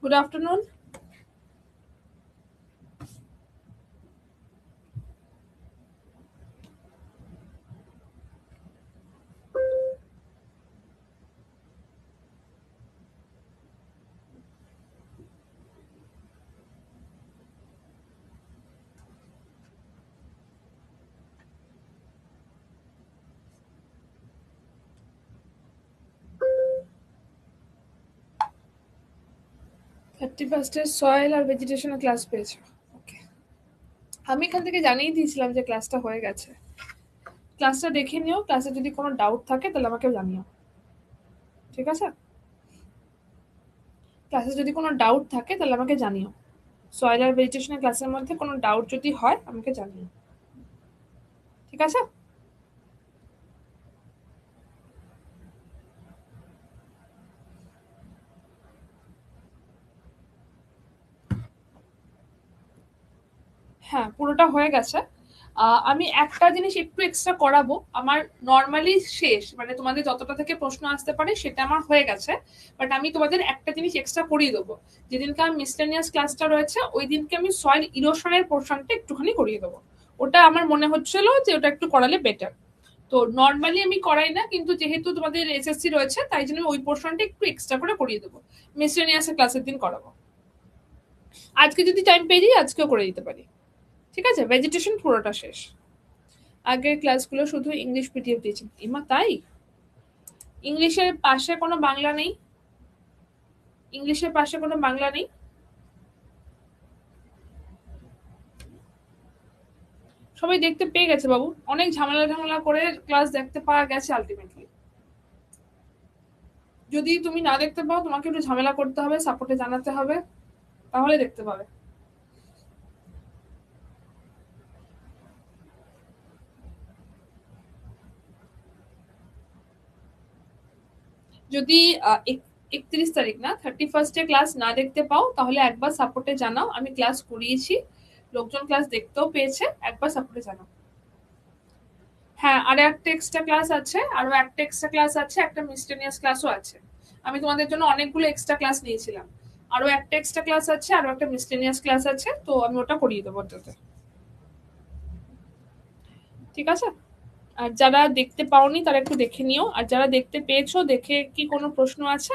Good afternoon. Thirty soil আর ভেজিটেশনের class পেয়েছো? ওকে, আমি এখান থেকে জানিয়ে দিয়েছিলাম যে ক্লাসটা হয়ে গেছে। ক্লাসটা দেখে নিও, ক্লাসে যদি কোনো ডাউট থাকে তাহলে আমাকে জানিও, ঠিক আছে? ক্লাসে যদি কোনো ডাউট থাকে তাহলে আমাকে জানিও। সয়েল আর ভেজিটেশনের ক্লাসের মধ্যে কোনো ডাউট যদি হয় আমাকে জানিও, ঠিক আছে? হ্যাঁ, পুরোটা হয়ে গেছে। আমি একটা জিনিস একটু এক্সট্রা করাবো। আমার নর্মালি শেষ, মানে তোমাদের যতটা থেকে প্রশ্ন আসতে পারে সেটা আমার হয়ে গেছে। বাট আমি তোমাদের একটা জিনিস এক্সট্রা করিয়ে দেবো। যেদিনকে আমার মিসলেনিয়াস ক্লাসটা রয়েছে ওই দিনকে আমি সয়েল ইরোশনের পোর্শনটা একটুখানি করিয়ে দেবো। ওটা আমার মনে হচ্ছিল যে ওটা একটু করালে বেটার। তো নর্মালি আমি করাই না, কিন্তু যেহেতু তোমাদের এসএসসি রয়েছে তাই জন্য ওই পোর্শনটা একটু এক্সট্রা করে করিয়ে দেবো। মিসলেনিয়াসের ক্লাসের দিন করাবো। আজকে যদি টাইম পেয়ে যাই আজকেও করে দিতে পারি, ঠিক আছে? ভেজিটেশন পুরোটা শেষ। আগের ক্লাসগুলো শুধু ইংলিশ পিডিএফ দিয়েছেন ইমা, তাই? ইংলিশের পাশে কোনো বাংলা নেই? ইংলিশের পাশে কোনো বাংলা নেই? সবাই দেখতে পেয়ে গেছে বাবু, অনেক ঝামেলা ঝামেলা করে ক্লাস দেখতে পাওয়া গেছে আলটিমেটলি। যদি তুমি না দেখতে পাও তোমাকে একটু ঝামেলা করতে হবে, সাপোর্টে জানাতে হবে, তাহলে দেখতে পাবে। যদি 31 তারিখ না 31 ক্লাস না দেখতে পাও তাহলে একবার সাপোর্টে জানাও, আমি ক্লাস করিয়েছি, লোকজন ক্লাস দেখতেও পেয়েছে, একবার সাপোর্টে জানাও। হ্যাঁ, আর একটা এক্সট্রা ক্লাস আছে, আরো একটা এক্সট্রা ক্লাস আছে, একটা মিসটেনিয়াস ক্লাসও আছে। আমি তোমাদের জন্য অনেকগুলো এক্সট্রা ক্লাস নিয়েছিলাম। আরো একটা এক্সট্রা ক্লাস আছে, আরো একটা মিসটেনিয়াস ক্লাস আছে, তো আমি ওটা করিয়ে দেবো ওটাতে, ঠিক আছে? আর যারা দেখতে পাওনি তারা একটু দেখে নিও, আর যারা দেখতে পেয়েছো দেখে কি কোনো প্রশ্ন আছে?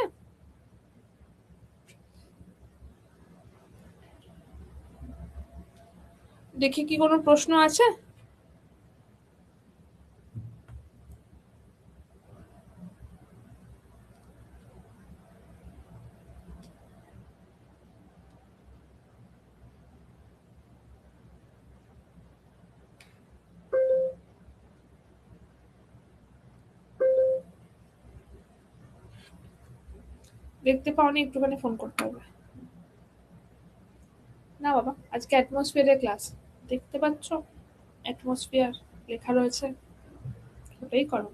দেখে কি কোনো প্রশ্ন আছে? দেখতে পাওনি একটুখানি ফোন করতে হবে। না বাবা, আজকে অ্যাটমসফিয়ারের ক্লাস, দেখতে পাচ্ছ অ্যাটমসফিয়ার লেখা রয়েছে, ওটাই করো।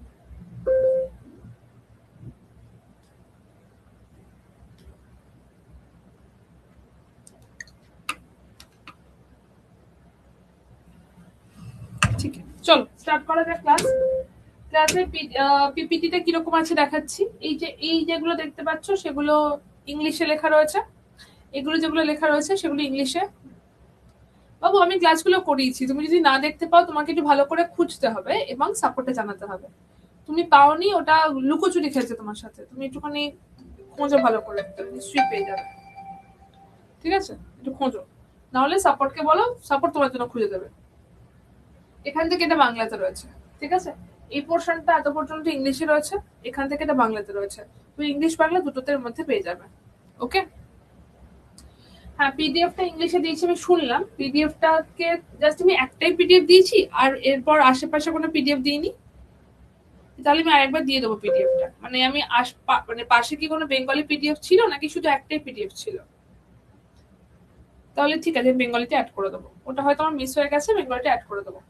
ঠিক আছে, চলো স্টার্ট করা যাক ক্লাস। ক্লাসে পিপিটিতে কিরকম আছে দেখাচ্ছি। এই যেগুলো দেখতে পাচ্ছ সেগুলো ইংলিশে লেখা রয়েছে, এগুলো যেগুলো লেখা রয়েছে সেগুলো ইংলিশে। বাবু আমি ক্লাসগুলো করিয়েছি, তুমি যদি না দেখতে পাও তোমাকে একটু ভালো করে খুঁজতে হবে এবং সাপোর্টে জানাতে হবে। তুমি পাওনি, ওটা লুকোচুরি খেলছে তোমার সাথে, তুমি একটুখানি খোঁজো ভালো করে, নিশ্চয়ই পেয়ে যাবে, ঠিক আছে? একটু খোঁজো, নাহলে সাপোর্টকে বলো, সাপোর্ট তোমার জন্য খুঁজে দেবে। এখান থেকে এটা বাংলাতে রয়েছে, ঠিক আছে? এই পোর্শনটা এত পর্যন্ত ইংলিশে রয়েছে, এখান থেকে এটা বাংলাতে রয়েছে। তুই ইংলিশ বাংলা দুটোতে মধ্যে পেয়ে যাবে, ওকে? হ্যাঁ, পিডিএফটা ইংলিশে দিয়েছি আমি শুনলাম। পিডিএফটাকে জাস্ট আমি একটাই পিডিএফ দিয়েছি, আর এরপর আশেপাশে কোনো পিডিএফ দিইনি। তাহলে আমি আরেকবার দিয়ে দেবো পিডিএফটা, মানে আমি মানে পাশে কি কোনো বেঙ্গলি পিডিএফ ছিল নাকি শুধু একটাই পিডিএফ ছিল? তাহলে ঠিক আছে, বেঙ্গলিতে অ্যাড করে দেবো, ওটা হয়তো আমার মিস হয়ে গেছে, বেঙ্গলিতে অ্যাড করে দেবো,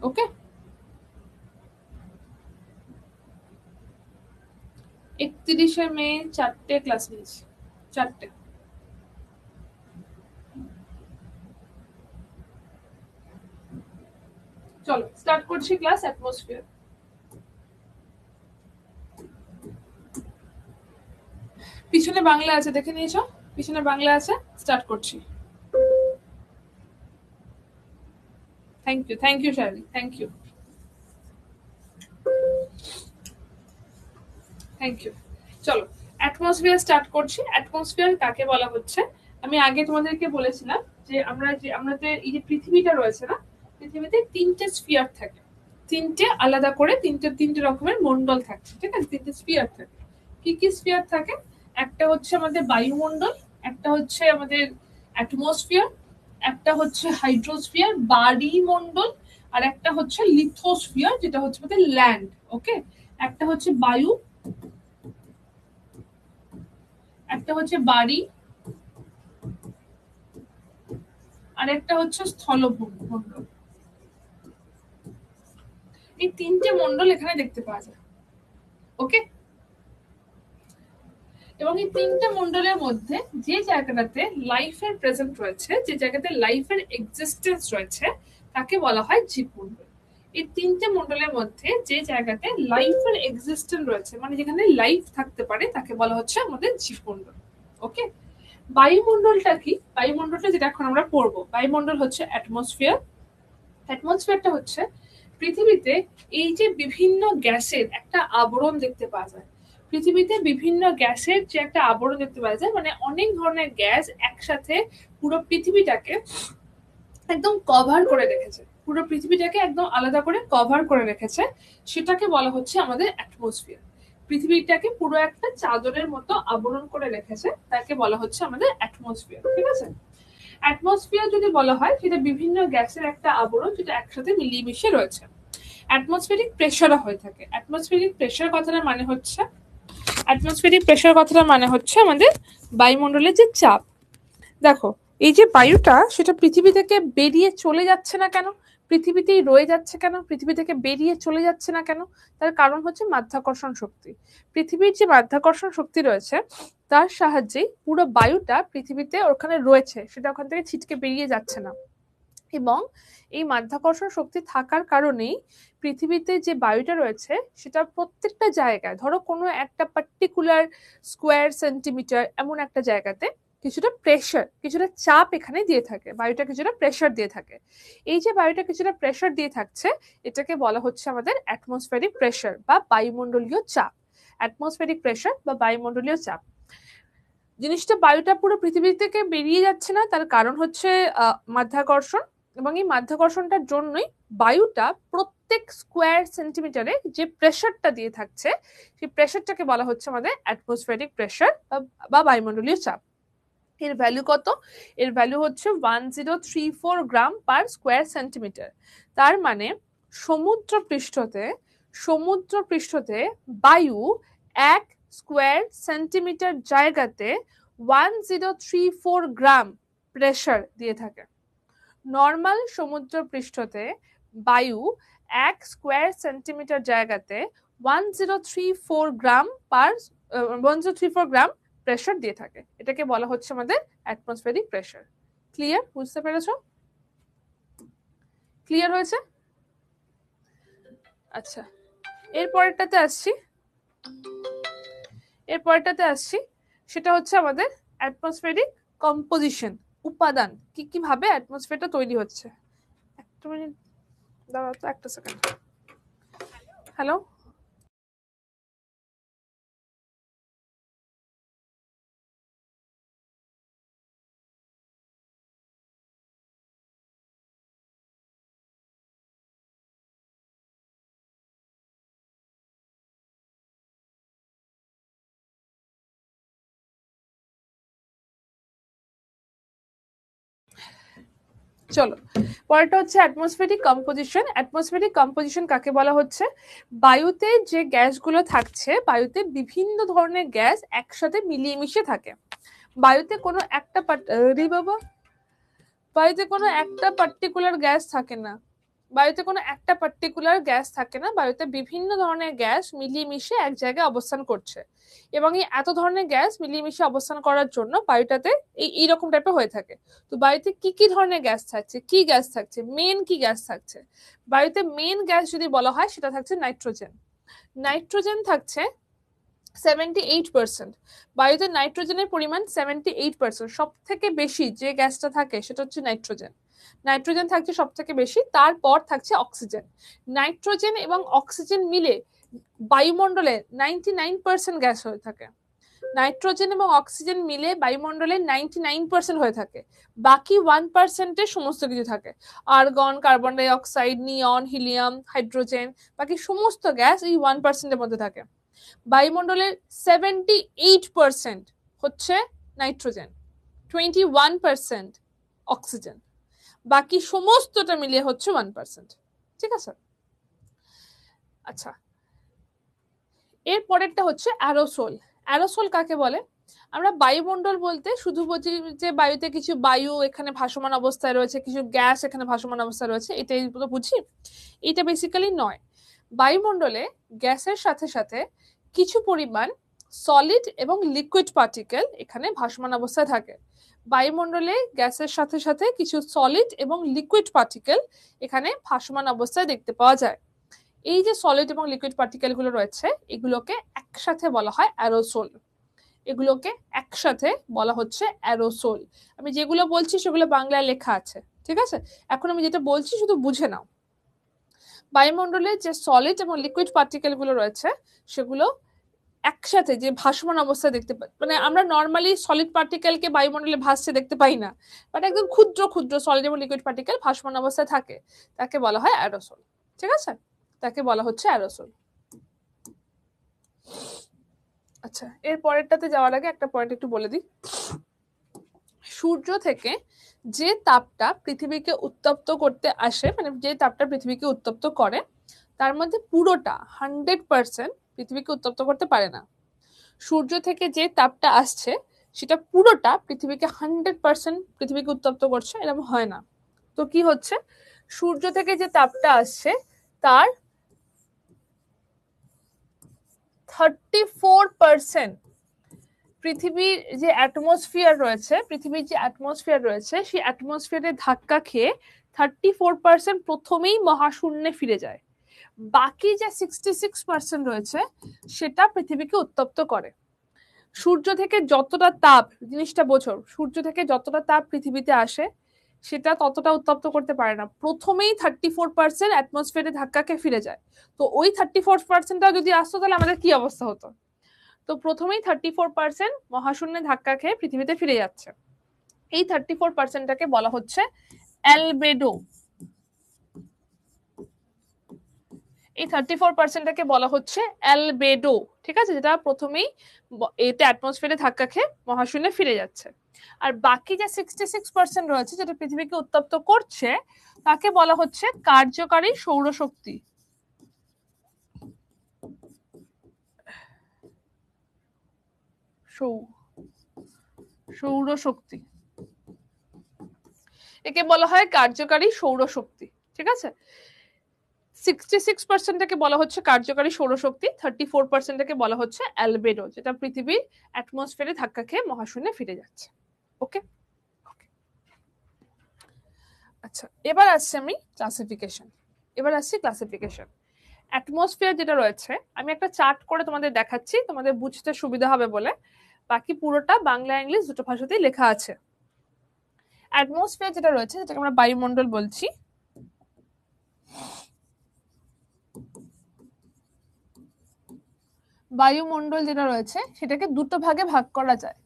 ওকে? 31 মে 4টে ক্লাস নিয়েছি, 4টে। চলো স্টার্ট করছি ক্লাস অ্যাটমসফিয়ার। পিছনে বাংলা আছে, দেখে নিয়েছো? পিছনে বাংলা আছে, স্টার্ট করছি। থ্যাংক ইউ শালি, থ্যাংক ইউ। চলো অ্যাটমসফিয়ার স্টার্ট করছি। অ্যাটমসফিয়ার কাকে বলা হচ্ছে? আমি আগে তোমাদেরকে বলেছিলাম যে আমাদের এই যে পৃথিবীটা রয়েছে না, পৃথিবীতে তিনটে স্ফিয়ার থাকে, তিনটে আলাদা করে তিনটে রকমের মন্ডল থাকে, ঠিক আছে? তিনটে স্ফিয়ার থাকে। কি কি স্ফিয়ার থাকে? একটা হচ্ছে আমাদের বায়ুমণ্ডল, একটা হচ্ছে আমাদের অ্যাটমসফিয়ার, একটা হচ্ছে হাইড্রোস্ফিয়ার বায়ুমণ্ডল, আর একটা হচ্ছে লিথোস্ফিয়ার যেটা হচ্ছে আমাদের ল্যান্ড। ওকে, একটা হচ্ছে বায়ু, একটা হচ্ছে বাড়ি, আর একটা হচ্ছে স্থলমণ্ডল। এই তিনটে মণ্ডল এখানে দেখতে পাওয়া যায়। ওকে, এবং এই তিনটে মণ্ডলের মধ্যে যে জায়গাটাতে লাইফের প্রেজেন্ট রয়েছে, যে জায়গাতে লাইফের এক্সিস্টেন্স রয়েছে, তাকে বলা হয় জীবমণ্ডল। এই তিনটে মণ্ডলের মধ্যে যে জায়গাতে লাইফের এক্সিস্টেন্স রয়েছে, মানে যেখানে লাইফ থাকতে পারে, তাকে বলা হচ্ছে আমাদের জীবমণ্ডল। ওকে, বায়ুমণ্ডলটা কি? বায়ুমণ্ডলটা যেটা এখন আমরা পড়বো, বায়ুমণ্ডল হচ্ছে অ্যাটমসফিয়ার। অ্যাটমসফিয়ারটা হচ্ছে পৃথিবীতে এই যে বিভিন্ন গ্যাসের একটা আবরণ দেখতে পাওয়া যায়। পৃথিবীতে বিভিন্ন গ্যাসের যে একটা আবরণ দেখতে পাওয়া যায়, মানে অনেক ধরনের গ্যাস একসাথে পুরো পৃথিবীটাকে একদম কভার করে রেখেছে, পুরো পৃথিবীটাকে একদম আলাদা করে কভার করে রেখেছে, সেটাকে বলা হচ্ছে আমাদের অ্যাটমসফিয়ার। পৃথিবীটাকে পুরো একটা চাদরের মতো আবরণ করে রেখেছে, তাকে বলা হচ্ছে আমাদের অ্যাটমসফিয়ার। ঠিক আছে? অ্যাটমসফিয়ার যদি বলা হয়, সেটা বিভিন্ন গ্যাসের একটা আবরণ যেটা একসাথে মিলিয়ে মিশে রয়েছে। অ্যাটমসফিয়ারিক প্রেশারও হয়ে থাকে। অ্যাটমসফিয়ারিক প্রেশার কথাটার মানে হচ্ছে, অ্যাটমসফিয়ারিক প্রেশার কথাটার মানে হচ্ছে আমাদের বায়ুমণ্ডলের যে চাপ। দেখো, এই যে বায়ুটা, সেটা পৃথিবী থেকে বেরিয়ে চলে যাচ্ছে না কেন? পৃথিবীতেই রয়ে যাচ্ছে কেন? পৃথিবী থেকে বেরিয়ে চলে যাচ্ছে না কেন? তার কারণ হচ্ছে মাধ্যাকর্ষণ শক্তি। পৃথিবীর যে মাধ্যাকর্ষণ শক্তি রয়েছে, তার সাহায্যেই পুরো বায়ুটা পৃথিবীতে ওখানে রয়েছে, সেটা ওখান থেকে ছিটকে বেরিয়ে যাচ্ছে না। এবং এই মাধ্যাকর্ষণ শক্তি থাকার কারণেই পৃথিবীতে যে বায়ুটা রয়েছে, সেটা প্রত্যেকটা জায়গায়, ধরো কোনো একটা পার্টিকুলার স্কোয়ার সেন্টিমিটার এমন একটা জায়গাতে কিছুটা প্রেশার, কিছুটা চাপ এখানে দিয়ে থাকে, বায়ুটা কিছুটা প্রেশার দিয়ে থাকে। এই যে বায়ুটা কিছুটা প্রেশার দিয়ে থাকছে, এটাকে বলা হচ্ছে আমাদের অ্যাটমসফেরিক প্রেশার বা বায়ুমণ্ডলীয় চাপ। অ্যাটমসফেরিক প্রেশার বা বায়ুমণ্ডলীয় চাপ। জিনিসটা, বায়ুটা পুরো পৃথিবী থেকে বেরিয়ে যাচ্ছে না, তার কারণ হচ্ছে মাধ্যাকর্ষণ। এবং এই মাধ্যাকর্ষণটার জন্যই বায়ুটা প্রত্যেক স্কোয়ার সেন্টিমিটারে যে প্রেশারটা দিয়ে থাকছে, সেই প্রেশারটাকে বলা হচ্ছে আমাদের অ্যাটমসফেরিক প্রেশার বা বায়ুমণ্ডলীয় চাপ। এর ভ্যালু কত? এর ভ্যালু হচ্ছে 1034 গ্রাম পার স্কোয়ার সেন্টিমিটার। তার মানে সমুদ্র পৃষ্ঠতে বায়ু 1 স্কোয়ার সেন্টিমিটার জায়গাতে 1034 গ্রাম প্রেশার দিয়ে থাকে। নর্মাল সমুদ্র পৃষ্ঠতে বায়ু 1 স্কোয়ার সেন্টিমিটার জায়গাতে 1034 গ্রাম 1034 গ্রাম প্রেশার দিয়ে থাকে। এটাকে বলা হচ্ছে আমাদের অ্যাটমসফেরিক প্রেশার। ক্লিয়ার? বুঝতে পেরেছো? ক্লিয়ার হয়েছে? আচ্ছা, এরপরেরটাতে আসছি। সেটা হচ্ছে আমাদের অ্যাটমসফেরিক কম্পোজিশন, উপাদান, কি কি ভাবে অ্যাটমসফিয়ারটা তৈরি হচ্ছে। একটা মিনিট দাঁড়াও তো, একটা সেকেন্ড। হ্যালো, চলো পরেরটা হচ্ছে অ্যাটমসফেরিক কম্পোজিশন। অ্যাটমসফেরিক কম্পোজিশন কাকে বলা হচ্ছে? বায়ুতে যে গ্যাসগুলো থাকছে, বায়ুতে বিভিন্ন ধরনের গ্যাস একসাথে মিলিয়ে মিশে থাকে। বায়ুতে কোনো একটা পার্টিকুলার গ্যাস থাকে না। বায়ুতে বিভিন্ন ধরনের গ্যাস মিলিয়ে মিশে এক জায়গায় অবস্থান করছে। এবং এই এত ধরনের গ্যাস মিলিয়ে মিশে অবস্থান করার জন্য বায়ুটাতে এইরকম টাইপের হয়ে থাকে। তো বায়ুতে কি কি ধরনের গ্যাস থাকছে, মেন কি গ্যাস থাকছে? বায়ুতে মেন গ্যাস যদি বলা হয়, সেটা থাকছে নাইট্রোজেন। নাইট্রোজেন থাকছে 78%। বায়ুতে নাইট্রোজেনের পরিমাণ 78%। সব থেকে বেশি যে গ্যাসটা থাকে সেটা হচ্ছে নাইট্রোজেন। নাইট্রোজেন থাকছে সব থেকে বেশি, তারপর থাকছে অক্সিজেন। নাইট্রোজেন এবং অক্সিজেন মিলে বায়ুমণ্ডলে 99% গ্যাস হয়ে থাকে। নাইট্রোজেন এবং অক্সিজেন মিলে বায়ুমণ্ডলে 99% হয়ে থাকে। বাকি 1%-এ সমস্ত কিছু থাকে, আর্গন, কার্বন ডাই অক্সাইড, নিয়ন, হিলিয়াম, হাইড্রোজেন, বাকি সমস্ত গ্যাস এই 1%-এর মধ্যে থাকে। বায়ুমণ্ডলের 78% হচ্ছে নাইট্রোজেন, 21% অক্সিজেন, বাকি সমস্তটা মিলিয়ে হচ্ছে 1%। ঠিক আছে? আচ্ছা, এর পরেরটা হচ্ছে অ্যারোসোল। অ্যারোসোল কাকে বলে? আমরা বায়ুমণ্ডল বলতে শুধু বুঝি যে বায়ুতে কিছু বায়ু এখানে ভাসমান অবস্থায় রয়েছে, কিছু গ্যাস এখানে ভাসমান অবস্থায় রয়েছে, এটাই বুঝি। এটা বেসিক্যালি নয়। বায়ুমণ্ডলে গ্যাসের সাথে সাথে কিছু পরিমাণ সলিড এবং লিকুইড পার্টিকেল এখানে ভাসমান অবস্থায় থাকে। বায়ুমণ্ডলে গ্যাসের সাথে সাথে কিছু সলিড এবং লিকুইড পার্টিকেল এখানে ভাসমান অবস্থায় দেখতে পাওয়া যায়। এই যে সলিড এবং লিকুইড পার্টিকেল গুলো রয়েছে, এগুলোকে একসাথে বলা হয় অ্যারোসোল। এগুলোকে একসাথে বলা হচ্ছে অ্যারোসোল। আমি যেগুলো বলছি সেগুলো বাংলায় লেখা আছে, ঠিক আছে? এখন আমি যেটা বলছি শুধু বুঝে নাও। বায়ুমণ্ডলে যে সলিড এবং লিকুইড পার্টিকেল গুলো রয়েছে সেগুলো একসাথে যে ভাসমান অবস্থায় দেখতে পাই, মানে আমরা নর্মালি সলিড পার্টিকেলকে বায়ুমণ্ডলে ভাসছে দেখতে পাই না, বাট একদম ক্ষুদ্র ক্ষুদ্র সলিড এবং লিকুইড পার্টিকেল ভাসমান অবস্থায় থাকে, তাকে বলা হয় অ্যারোসোল। ঠিক আছে? তাকে বলা হচ্ছে অ্যারোসোল। আচ্ছা, এর পরেরটাতে যাওয়ার আগে একটা পয়েন্ট একটু বলে দিই। সূর্য থেকে যে তাপটা পৃথিবীকে উত্তপ্ত করতে আসে, মানে যে তাপটা পৃথিবীকে উত্তপ্ত করে, তার মধ্যে পুরোটা 100% পৃথিবীকে উত্তপ্ত করতে পারে না। সূর্য থেকে যে তাপটা আসছে সেটা পুরোটা পৃথিবীকে 100% পৃথিবীকে উত্তপ্ত করছে, এরকম হয় না। তো কি হচ্ছে, সূর্য থেকে যে তাপটা আসছে তার 34% পৃথিবীর যে অ্যাটমসফিয়ার রয়েছে, সেই অ্যাটমসফিয়ারে ধাক্কা খেয়ে 34% প্রথমেই মহাশূন্যে ফিরে যায়। বাকি যে 66% রয়েছে সেটা পৃথিবীকে উত্তপ্ত করে। সূর্য থেকে যতটা তাপ, জিনিসটা বোঝো, সূর্য থেকে যতটা তাপ পৃথিবীতে আসে সেটা ততটা উত্তপ্ত করতে পারে না। প্রথমেই 34% অ্যাটমসফিয়ারে ধাক্কা খেয়ে ফিরে যায়। তো ওই 34%টা যদি আসতো তাহলে আমাদের কি অবস্থা হতো? তো প্রথমেই 34% মহাশূন্যে ধাক্কা খেয়ে পৃথিবীতে ফিরে যাচ্ছে। এই 34%টাকে বলা হচ্ছে অ্যালবেডো। এই 34%টাকে বলা হচ্ছে অ্যালবেডো। ঠিক আছে? যেটা প্রথমেই এতে অ্যাটমসফিয়ারে ধাক্কা খেয়ে মহাশূন্যে ফিরে যাচ্ছে। আর বাকি যে 66% রয়েছে যেটা পৃথিবীকে উত্তপ্ত করছে তাকে বলা হচ্ছে কার্যকারী সৌরশক্তি। সৌরশক্তি, একে বলা হয় কার্যকারী সৌরশক্তি। ঠিক আছে? 66%টাকে বলা হচ্ছে কার্যকারী সৌরশক্তি, 34%টাকে বলা হচ্ছে অ্যালবেডো, যেটা পৃথিবীর অ্যাটমসফিয়ারে ধাক্কা খেয়ে মহাশূন্যে ফিরে যাচ্ছে। ওকে? আচ্ছা, এবার আসছে ক্লাসিফিকেশন। অ্যাটমসফিয়ার যেটা রয়েছে, আমি একটা চার্ট করে তোমাদের দেখাচ্ছি, তোমাদের বুঝতে সুবিধা হবে বলে। বাকি পুরোটা বাংলা ইংলিশ দুটো ভাষাতেই লেখা আছে। অ্যাটমসফিয়ার যেটা রয়েছে, যেটাকে আমরা বায়ুমণ্ডল বলছি, বায়ুমণ্ডল যেটা রয়েছে সেটাকে দুটো ভাগে ভাগ করা যায়।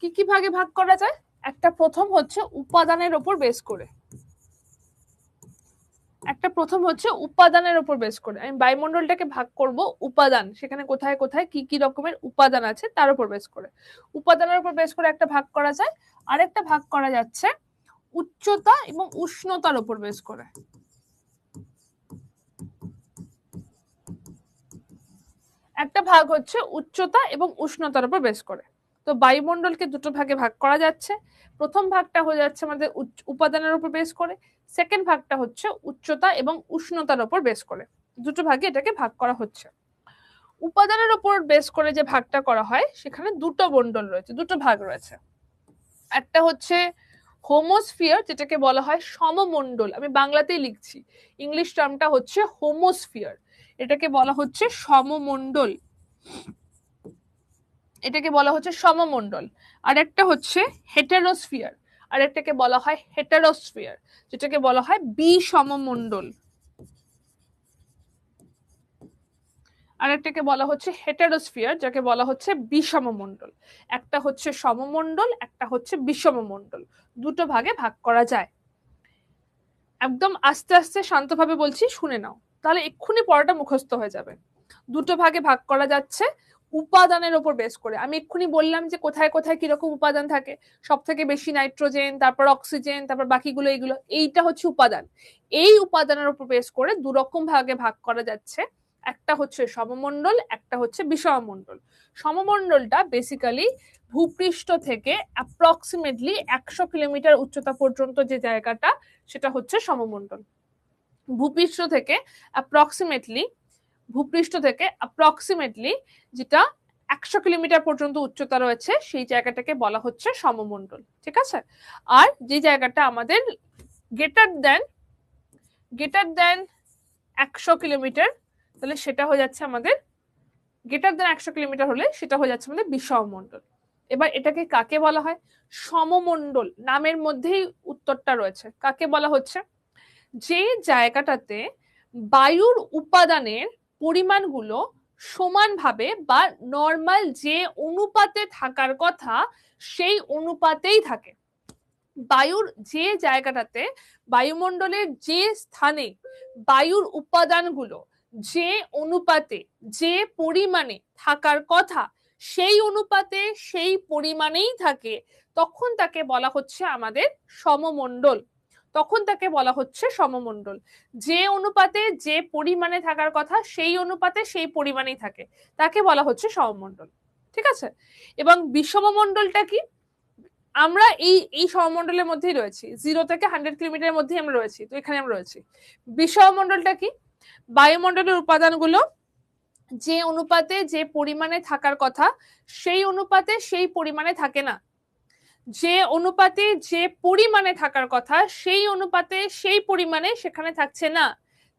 কি কি ভাগে ভাগ করা যায়? একটা প্রথম হচ্ছে উপাদানের উপর বেস করে, আমি বায়ুমণ্ডলটাকে ভাগ করব উপাদান, সেখানে কোথায় কোথায় কি কি রকমের উপাদান আছে তার উপর বেস করে। উপাদানের উপর বেস করে একটা ভাগ করা যায়। আরেকটা ভাগ করা যাচ্ছে উচ্চতা এবং উষ্ণতার উপর বেস করে। একটা ভাগ হচ্ছে উচ্চতা এবং উষ্ণতার উপর বেস করে। তো বায়ুমণ্ডলকে দুটো ভাগে ভাগ করা যাচ্ছে। প্রথম ভাগটা হয়ে যাচ্ছে আমাদের উপাদানের উপর বেস করে, সেকেন্ড ভাগটা হচ্ছে উচ্চতা এবং উষ্ণতার উপর বেস করে। দুটো ভাগে এটাকে ভাগ করা হচ্ছে। উপাদানের উপর বেস করে যে ভাগটা করা হয় সেখানে দুটো মণ্ডল রয়েছে, দুটো ভাগ রয়েছে। একটা হচ্ছে হোমোস্ফিয়ার, যেটাকে বলা হয় সমমণ্ডল, আমি বাংলাতেই লিখছি, ইংলিশ টার্মটা হচ্ছে হোমোস্ফিয়ার, এটাকে বলা হচ্ছে সমমণ্ডল। এটাকে বলা হচ্ছে সমমণ্ডল। আর একটা হচ্ছে হেটেরোস্ফিয়ার, আর একটাকে বলা হয় হেটেরোস্ফিয়ার, যেটাকে বলা হয় বিষমমণ্ডল। আর একটাকে বলা হচ্ছে হেটেরোস্ফিয়ার, যাকে বলা হচ্ছে বিষমমণ্ডল। একটা হচ্ছে সমমণ্ডল, একটা হচ্ছে বিষমমণ্ডল, দুটো ভাগে ভাগ করা যায়। একদম আস্তে আস্তে শান্তভাবে বলছি, শুনে নাও, তাহলে এক্ষুনি পড়াটা মুখস্থ হয়ে যাবে। দুটো ভাগে ভাগ করা যাচ্ছে উপাদানের উপর বেস করে। আমি এক্ষুনি বললাম যে কোথায় কোথায় কিরকম উপাদান থাকে, সব থেকে বেশি নাইট্রোজেন, তারপর অক্সিজেন, তারপর বাকিগুলো, এইগুলো, এইটা হচ্ছে উপাদান। এই উপাদানের উপর বেস করে দু রকম ভাগে ভাগ করা যাচ্ছে, একটা হচ্ছে সমমণ্ডল, একটা হচ্ছে বিষমমণ্ডল। সমমণ্ডলটা বেসিক্যালি ভূপৃষ্ঠ থেকে অ্যাপ্রক্সিমেটলি 100 কিলোমিটার উচ্চতা পর্যন্ত যে জায়গাটা, সেটা হচ্ছে সমমণ্ডল। ভূপৃষ্ঠ থেকে অ্যাপ্রক্সিমেটলি যেটা 100 কিলোমিটার পর্যন্ত উচ্চতা রয়েছে, সেই জায়গাটাকে বলা হচ্ছে সমমণ্ডল। ঠিক আছে? আর যে জায়গাটা আমাদের গ্রেটার দেন 100 কিলোমিটার, তাহলে সেটা হয়ে যাচ্ছে আমাদের গ্রেটার দেন 100 কিলোমিটার হলে সেটা হয়ে যাচ্ছে আমাদের বিষমমণ্ডল। এবার এটাকে কাকে বলা হয়? সমমণ্ডল, নামের মধ্যেই উত্তরটা রয়েছে। কাকে বলা হচ্ছে? যে জায়গাটাতে বায়ুর উপাদানের পরিমাণগুলো সমানভাবে বা নর্মাল যে অনুপাতে থাকার কথা, সেই অনুপাতেই থাকে। বায়ুর যে জায়গাটাতে, বায়ুমণ্ডলের যে স্থানে বায়ুর উপাদানগুলো যে অনুপাতে যে পরিমাণে থাকার কথা, সেই অনুপাতে সেই পরিমাণেই থাকে, তখন তাকে বলা হচ্ছে আমাদের সমমণ্ডল। তখন তাকে বলা হচ্ছে সমমণ্ডল। যে অনুপাতে যে পরিমাণে থাকার কথা, সেই অনুপাতে সেই পরিমাণেই থাকে, তাকে বলা হচ্ছে সমমণ্ডল। ঠিক আছে? এবং বিষমমণ্ডলটা কি? আমরা এই এই সমমণ্ডলের মধ্যেই রয়েছি, 0 থেকে 100 কিলোমিটারের মধ্যেই আমরা রয়েছি, তো এখানে আমরা রয়েছি। বিষমমণ্ডলটা কি? বায়ুমণ্ডলের উপাদানগুলো যে অনুপাতে যে পরিমাণে থাকার কথা, সেই অনুপাতে সেই পরিমাণে থাকে না। যে অনুপাতে যে পরিমাণে থাকার কথা, সেই অনুপাতে সেই পরিমাণে সেখানে থাকছে না,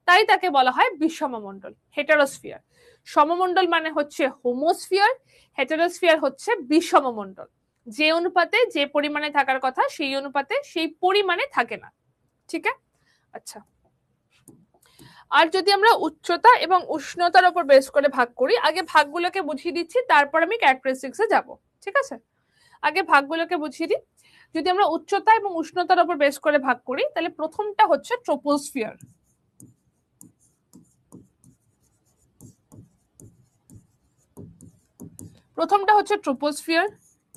তাই তাকে বলা হয় বিষমমণ্ডল, হেটারোস্ফিয়ার। সমমণ্ডল মানে হচ্ছে হোমোস্ফিয়ার, হেটারোস্ফিয়ার হচ্ছে বিষমমণ্ডল। যে অনুপাতে যে পরিমাণে থাকার কথা, সেই অনুপাতে সেই পরিমাণে থাকে না। ঠিক আছে? আচ্ছা, আর যদি আমরা উচ্চতা এবং উষ্ণতার উপর বেস করে ভাগ করি, আগে ভাগগুলোকে বুঝিয়ে দিচ্ছি, তারপর আমি ক্যারেক্টারিস্টিক্সে যাব। ঠিক আছে? আগে ভাগগুলোকে বুঝিয়ে দিই। যদি আমরা উচ্চতা এবং উষ্ণতার উপর বেস করে ভাগ করি, তাহলে প্রথমটা হচ্ছে ট্রোপোস্ফিয়ার।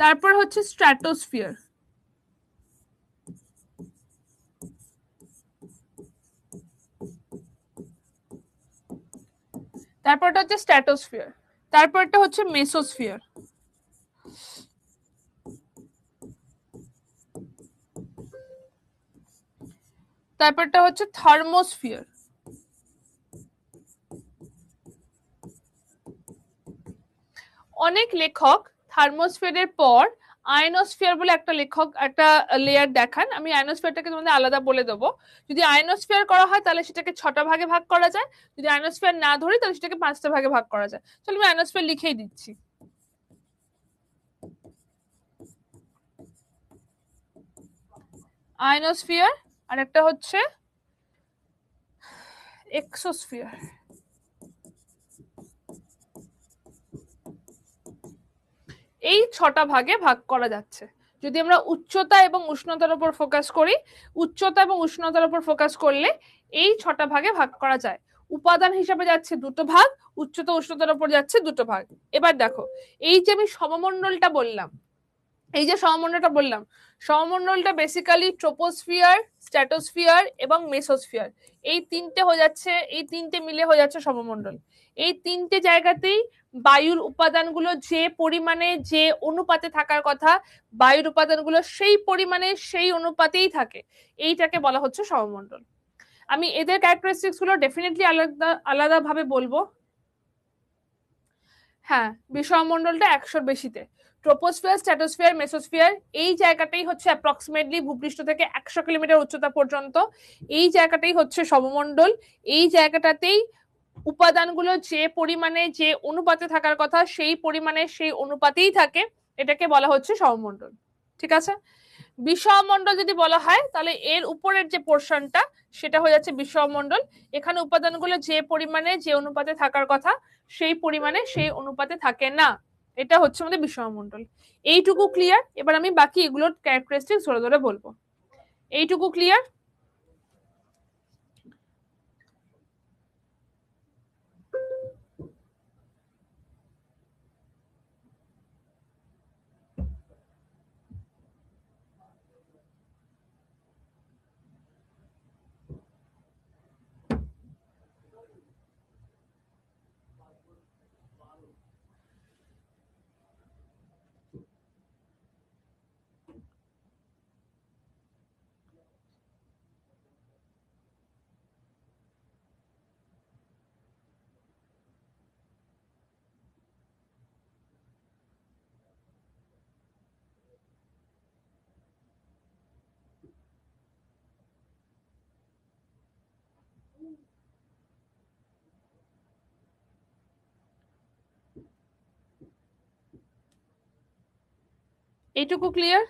তারপর হচ্ছে স্ট্র্যাটোস্ফিয়ার, তারপরটা হচ্ছে স্ট্র্যাটোস্ফিয়ার, তারপরটা হচ্ছে মেসোস্ফিয়ার, তারপরটা হচ্ছে থার্মোস্ফিয়ার। অনেক লেখক থার্মোস্ফিয়ারের পর আয়নোস্ফিয়ার বলে একটা লেয়ার দেখান। আমি আয়নোস্ফিয়ারটাকে তোমাদের আলাদা বলে দেবো। যদি আয়নোস্ফিয়ার করা হয় তাহলে সেটাকে 6টা ভাগে ভাগ করা যায়, যদি আয়নোস্ফিয়ার না ধরি তাহলে সেটাকে 5টা ভাগে ভাগ করা যায়। চলো আমি আয়নোস্ফিয়ার লিখেই দিচ্ছি। আয়নোস্ফিয়ার, আর একটা হচ্ছে এক্সোস্ফিয়ার। এই 6টা ভাগে ভাগ করা যাচ্ছে। যদি আমরা উচ্চতা এবং উষ্ণতার উপর ফোকাস করি, উচ্চতা এবং উষ্ণতার উপর ফোকাস করলে এই 6টা ভাগে ভাগ করা যায়। উপাদান হিসাবে যাচ্ছে দুটো ভাগ, উচ্চতা উষ্ণতার উপর যাচ্ছে দুটো ভাগ। এবার দেখো, এই যে আমি সমমণ্ডলটা বললাম, সমমণ্ডলটা বেসিক্যালি ট্রোপোস্ফিয়ার, স্ট্র্যাটোস্ফিয়ার এবং মেসোস্ফিয়ার, এই তিনটে মিলে হয়ে যাচ্ছে সমমণ্ডল। এই তিনটে জায়গাতেই বায়ুর উপাদানগুলো যে পরিমাণে যে অনুপাতে থাকার কথা, বায়ুর উপাদানগুলো সেই পরিমাণে সেই অনুপাতেই থাকে, এইটাকে বলা হচ্ছে সমমণ্ডল। আমি এদের ক্যারেক্টারিস্টিক্স গুলো ডেফিনেটলি আলাদা ভাবে বলবো। হ্যাঁ, বিষমমণ্ডলটা 100-র বেশিতে। ট্রোপোস্ফিয়ার, স্ট্র্যাটোস্ফিয়ার, মেসোস্ফিয়ার, এই জায়গাটাই হচ্ছে অ্যাপ্রক্সিমেটলি ভূপৃষ্ঠ থেকে 100 কিলোমিটার উচ্চতা পর্যন্ত, এই জায়গাটাই হচ্ছে সমমণ্ডল। এই জায়গাটাতেই উপাদানগুলো যে পরিমাণে যে অনুপাতে থাকার কথা সেই পরিমাণে সেই অনুপাতেই থাকে, এটাকে বলা হচ্ছে সহমণ্ডল। ঠিক আছে, বিষমণ্ডল যদি বলা হয় তাহলে এর উপরের যে পোর্শনটা সেটা হয়ে যাচ্ছে বিষমণ্ডল। এখানে উপাদানগুলো যে পরিমাণে যে অনুপাতে থাকার কথা সেই পরিমাণে সেই অনুপাতে থাকে না, এটা হচ্ছে আমাদের বিষমণ্ডল। এইটুকু ক্লিয়ার? এবার আমি বাকি এগুলোর ক্যারেক্টারিস্টিক্স ধরে ধরে বলবো। এইটুকু ক্লিয়ার? এইটুকু ক্লিয়ার?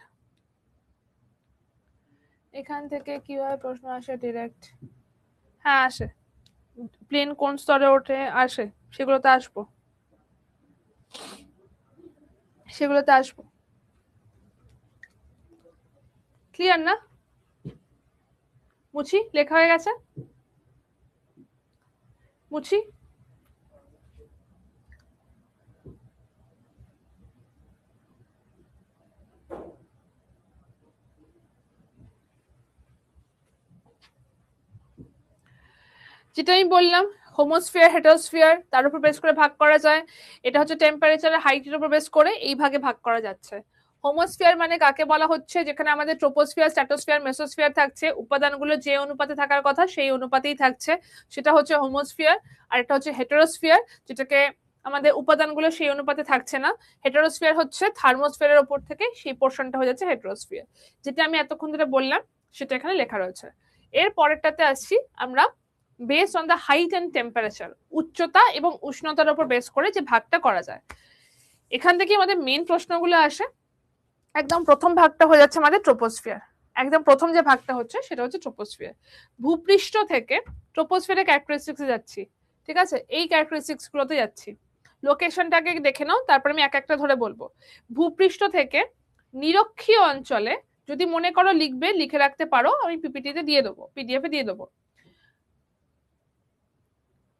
এখান থেকে কিভাবে প্রশ্ন আসে ডিরেক্ট? হ্যাঁ আসে, প্লেন কোন স্তরে ওঠে আসে, সেগুলোতে আসবো, সেগুলোতে আসবো। ক্লিয়ার না? মুছি লেখা হয়ে গেছে? মুছি যেটা আমি বললাম, হোমোস্ফিয়ার হেটারোস্ফিয়ার তার উপর বেস করে ভাগ করা যায়। এটা হচ্ছে টেম্পারেচার হাইটের উপর বেস করে এই ভাগে ভাগ করা যাচ্ছে। হোমোস্ফিয়ার মানে কাকে বলা হচ্ছে? যেখানে আমাদের ট্রোপোস্ফিয়ার, স্ট্র্যাটোস্ফিয়ার, মেসোস্ফিয়ার থাকছে, উপাদানগুলো যে অনুপাতে থাকার কথা সেই অনুপাতেই থাকছে, সেটা হচ্ছে হোমোস্ফিয়ার। আর এটা হচ্ছে হেটারোস্ফিয়ার, যেটাকে আমাদের উপাদানগুলো সেই অনুপাতে থাকছে না। হেটারোস্ফিয়ার হচ্ছে থার্মোস্ফিয়ারের উপর থেকে সেই পোর্শনটা হয়ে যাচ্ছে হেটারোস্ফিয়ার, যেটা আমি এতক্ষণ ধরে বললাম সেটা এখানে লেখা রয়েছে। এর পরেরটাতে আসছি আমরা, based on the height and temperature, উচ্চতা এবং উষ্ণতার উপর বেস করে যে ভাগটা করা যায়। এখান থেকে আমাদের মেইন প্রশ্নগুলো আসে। একদম প্রথম ভাগটা হয়ে যাচ্ছে আমাদের ট্রোপোস্ফিয়ার। একদম প্রথম যে ভাগটা হচ্ছে সেটা হচ্ছে ট্রোপোস্ফিয়ার। ভূপৃষ্ঠ থেকে ট্রোপোস্ফিয়ারের ক্যারেক্টারিস্টিক্সে যাচ্ছি, ঠিক আছে? এই ক্যারেক্টারিস্টিক্স গুলোতে যাচ্ছি। লোকেশনটাকে দেখে নাও, তারপর আমি এক একটা ধরে বলবো। ভূপৃষ্ঠ থেকে নিরক্ষীয় অঞ্চলে, যদি মনে করো লিখবে লিখে রাখতে পারো, আমি পিপিটিতে দিয়ে দেবো, পিডিএফ এ দিয়ে দেবো।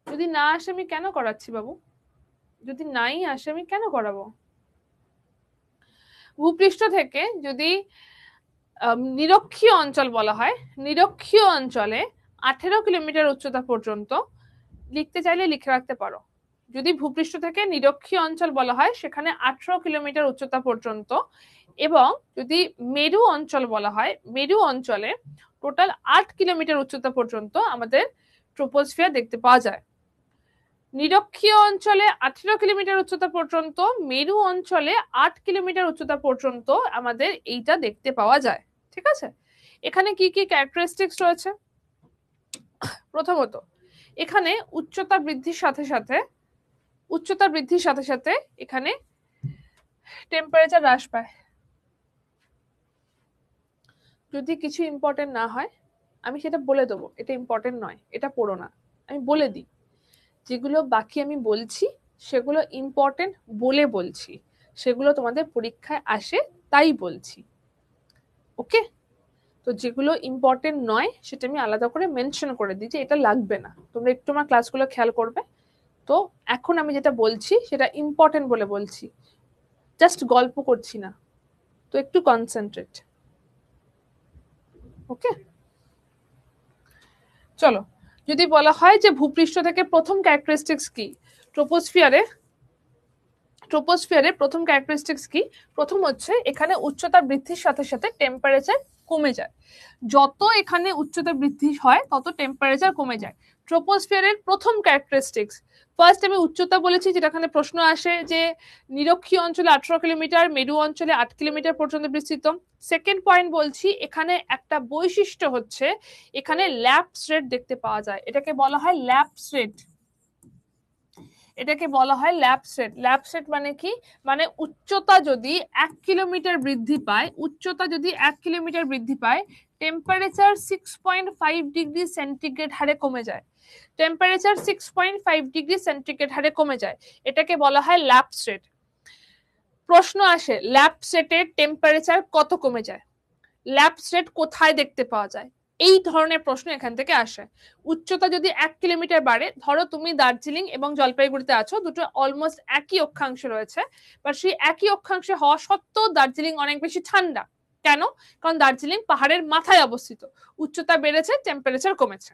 যদি না আসে আমি কেন করাচ্ছি বাবু? যদি নাই আসে আমি কেন করাবো? ভূপৃষ্ঠ থেকে যদি নিরক্ষীয় অঞ্চল বলা হয়, নিরক্ষীয় অঞ্চলে 18 কিলোমিটার উচ্চতা পর্যন্ত, লিখতে চাইলে লিখে রাখতে পারো। যদি ভূপৃষ্ঠ থেকে নিরক্ষীয় অঞ্চল বলা হয় সেখানে 18 কিলোমিটার উচ্চতা পর্যন্ত, এবং যদি মেরু অঞ্চল বলা হয়, মেরু অঞ্চলে টোটাল 8 কিলোমিটার উচ্চতা পর্যন্ত আমাদের ট্রোপোস্ফিয়ার দেখতে পাওয়া যায়। নিরক্ষীয় অঞ্চলে 18 কিলোমিটার উচ্চতা পর্যন্ত, মেরু অঞ্চলে 8 কিলোমিটার উচ্চতা পর্যন্ত আমাদের এইটা দেখতে পাওয়া যায়। ঠিক আছে, এখানে কি কি ক্যারেক্টারিস্টিক্স রয়েছে? প্রথমত, এখানে উচ্চতা বৃদ্ধির সাথে সাথে, উচ্চতা বৃদ্ধির সাথে সাথে এখানে টেম্পারেচার হ্রাস পায়। যদি কিছু ইম্পর্টেন্ট না হয় আমি সেটা বলে দেবো, এটা ইম্পর্টেন্ট নয়, এটা পড়ো না, আমি বলে দিই। যেগুলো বাকি আমি বলছি সেগুলো ইম্পর্টেন্ট বলে বলছি, সেগুলো তোমাদের পরীক্ষায় আসে তাই বলছি। ওকে, তো যেগুলো ইম্পর্টেন্ট নয় সেটা আমি আলাদা করে মেনশন করে দিই যে এটা লাগবে না, তোমরা একটু আমার ক্লাসগুলো খেয়াল করবে। তো এখন আমি যেটা বলছি সেটা ইম্পর্টেন্ট বলে বলছি, জাস্ট গল্প করছি না, তো একটু কনসেন্ট্রেট। ওকে, চলো। যদি বলা হয় যে ভূপৃষ্ঠ থেকে প্রথম ক্যারেক্টারিস্টিক্স কি, ট্রোপোস্ফিয়ারে, ট্রোপোস্ফিয়ারে প্রথম ক্যারেক্টারিস্টিক্স কি? প্রথম হচ্ছে এখানে উচ্চতা বৃদ্ধির সাথে সাথে টেম্পারেচার কমে যায়। যত এখানে উচ্চতা বৃদ্ধি হয় তত টেম্পারেচার কমে যায়। ট্রোপোস্ফিয়ারের প্রথম ক্যারেক্টারিস্টিক্স, ফার্স্ট আমি উচ্চতা বলেছি, যেটা এখানে প্রশ্ন আসে যে নিরক্ষীয় অঞ্চলে 18 কিলোমিটার, মেরু অঞ্চলে 8 কিলোমিটার পর্যন্ত বিস্তৃত। সেকেন্ড পয়েন্ট বলছি, এখানে একটা বৈশিষ্ট্য হচ্ছে এখানে ল্যাপস রেট দেখতে পাওয়া যায়, এটাকে বলা হয় ল্যাপস রেট। এটাকে বলা হয় ল্যাপসেট। ল্যাপসেট মানে কি, মানে উচ্চতা যদি 1 কিলোমিটার বৃদ্ধি পায়, উচ্চতা যদি 1 কিলোমিটার বৃদ্ধি পায়, টেম্পারেচার 6.5 ডিগ্রি সেন্টিগ্রেড হারে কমে যায়। টেম্পারেচার 6.5 ডিগ্রি সেন্টিগ্রেড হারে কমে যায়, এটাকে বলা হয় ল্যাপসেট। প্রশ্ন আসে ল্যাপসেটের টেম্পারেচার কত কমে যায়, ল্যাপসেট কোথায় দেখতে পাওয়া যায়, এই ধরনের প্রশ্ন এখান থেকে আসে। উচ্চতা যদি 1 কিলোমিটার বাড়ে, ধরো তুমি দার্জিলিং এবং জলপাইগুড়িতে আছো, দুটো অলমোস্ট একই অক্ষাংশে রয়েছে, বা সেই একই অক্ষাংশে হওয়া সত্ত্বেও দার্জিলিং অনেক বেশি ঠান্ডা। কেন? কারণ দার্জিলিং পাহাড়ের মাথায় অবস্থিত, উচ্চতা বেড়েছে, টেম্পারেচার কমেছে।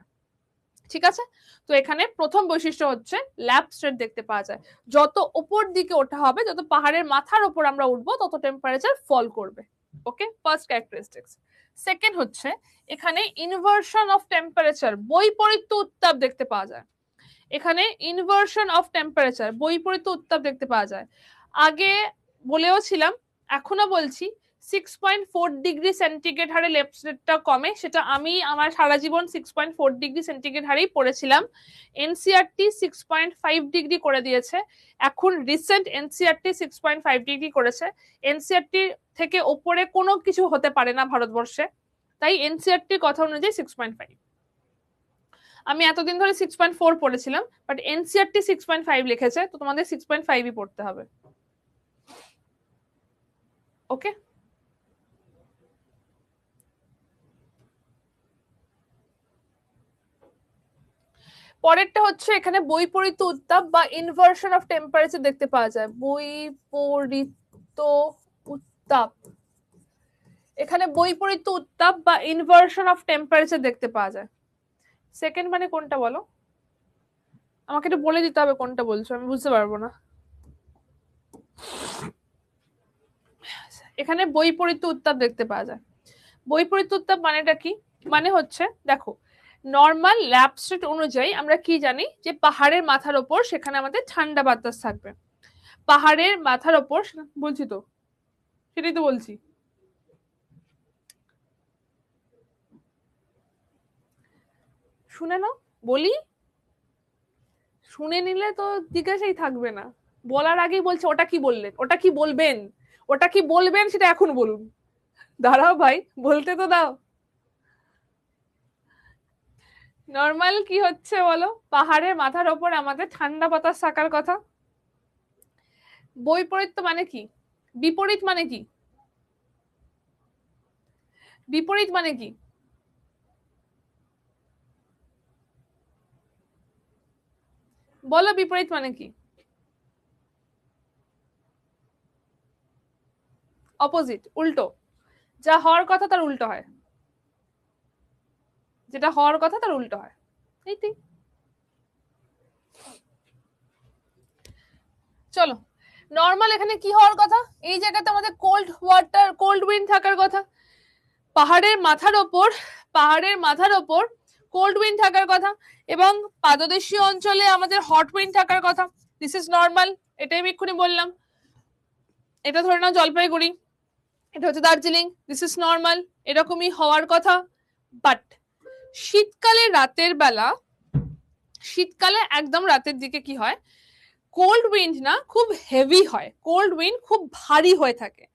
ঠিক আছে, তো এখানে প্রথম বৈশিষ্ট্য হচ্ছে ল্যাপসেট দেখতে পাওয়া যায়। যত উপর দিকে ওঠা হবে, যত পাহাড়ের মাথার উপর আমরা উঠবো, তত টেম্পারেচার ফল করবে। ওকে, ফার্স্ট ক্যারেক্টারিস্টিক্স। সেকেন্ড হচ্ছে এখানে ইনভার্সন অফ টেম্পারেচার, বৈপরীত্য উত্তাপ দেখতে পাওয়া যায়। এখানে ইনভার্সন অফ টেম্পারেচার, বৈপরীত্য উত্তাপ দেখতে পাওয়া যায়। আগে বলেও ছিলাম, এখনো বলছি, 6.4 ডিগ্রি সেন্টিগ্রেড হারে ল্যাপসেটটা কমে, সেটা আমি আমার সারা জীবন 6.4 ডিগ্রি সেন্টিগ্রেড হারেই পড়েছিলাম। এনসিআরটি 6.5 ডিগ্রি করে দিয়েছে, এখন রিসেন্ট এনসিআরটি 6.5 ডিগ্রি করেছে। এনসিআরটি থেকে ওপরে কোনো কিছু হতে পারে না ভারতবর্ষে, তাই এনসিআরটির কথা অনুযায়ী 6.5। আমি এতদিন ধরে 6.4 পড়েছিলাম, বাট এনসিআরটি 6.5 লিখেছে, তো তোমাদের 6.5ই পড়তে হবে। ওকে, পরেরটা হচ্ছে এখানে বৈপরীত্য উত্তাপ বা ইনভার্সন অফ টেম্পারেচার দেখতে পাওয়া যায়। বৈপরীত্য উত্তাপ, এখানে বৈপরীত্য উত্তাপ বা ইনভার্সন অফ টেম্পারেচার দেখতে পাওয়া যায়। সেকেন্ড মানে কোনটা বলো, আমাকে একটু বলে দিতে হবে কোনটা বলছো, আমি বুঝতে পারবো না। এখানে বৈপরীত্য উত্তাপ দেখতে পাওয়া যায়। বৈপরীত্য উত্তাপ মানেটা কি, মানে হচ্ছে দেখো, নর্মাল ল্যাপসেট অনুযায়ী আমরা কি জানি যে পাহাড়ের মাথার ওপর সেখানে আমাদের ঠান্ডা বাতাস থাকবে, পাহাড়ের মাথার ওপর, বলছি তো, সেটাই তো বলছি। শুনে নাও, বলি, শুনে নিলে তো জিজ্ঞাসাই থাকবে না, বলার আগেই বলছে ওটা কি বললেন, ওটা কি বলবেন, ওটা কি বলবেন সেটা এখন বলুন। দাঁড়াও ভাই, বলতে তো দাও। নর্মাল কি হচ্ছে বলো, পাহাড়ের মাথার ওপর আমাদের ঠান্ডা বাতাস থাকার কথা। বৈপরীত্য মানে কি, বিপরীত মানে কি, বিপরীত মানে কি, বলো বিপরীত মানে কি? অপোজিট, উল্টো, যা হওয়ার কথা তার উল্টো হয়, যেটা হওয়ার কথা তার উল্টো হয়। এইটাই। চলো, নর্মাল এখানে কি হওয়ার কথা, এই জায়গাতে আমাদের কোল্ড ওয়াটার, কোল্ড উইন্ড থাকার কথা। পাহাড়ের মাথার ওপর, পাহাড়ের মাথার ওপর কোল্ড উইন্ড থাকার কথা, এবং পাদদেশীয় অঞ্চলে আমাদের হট উইন্ড থাকার কথা। দিস ইজ নর্মাল, এটাই আমি এক্ষুনি বললাম। এটা ধরে নাও জলপাইগুড়ি, এটা হচ্ছে দার্জিলিং, দিস ইজ নর্মাল, এরকমই হওয়ার কথা। বাট শীতকালে রাতের বেলা, শীতকালে একদম রাতের দিকে কি হয়, কোল্ড উইন্ড না খুব হেভি হয়, কোল্ড উইন্ড খুব ভারী হয়ে থাকে।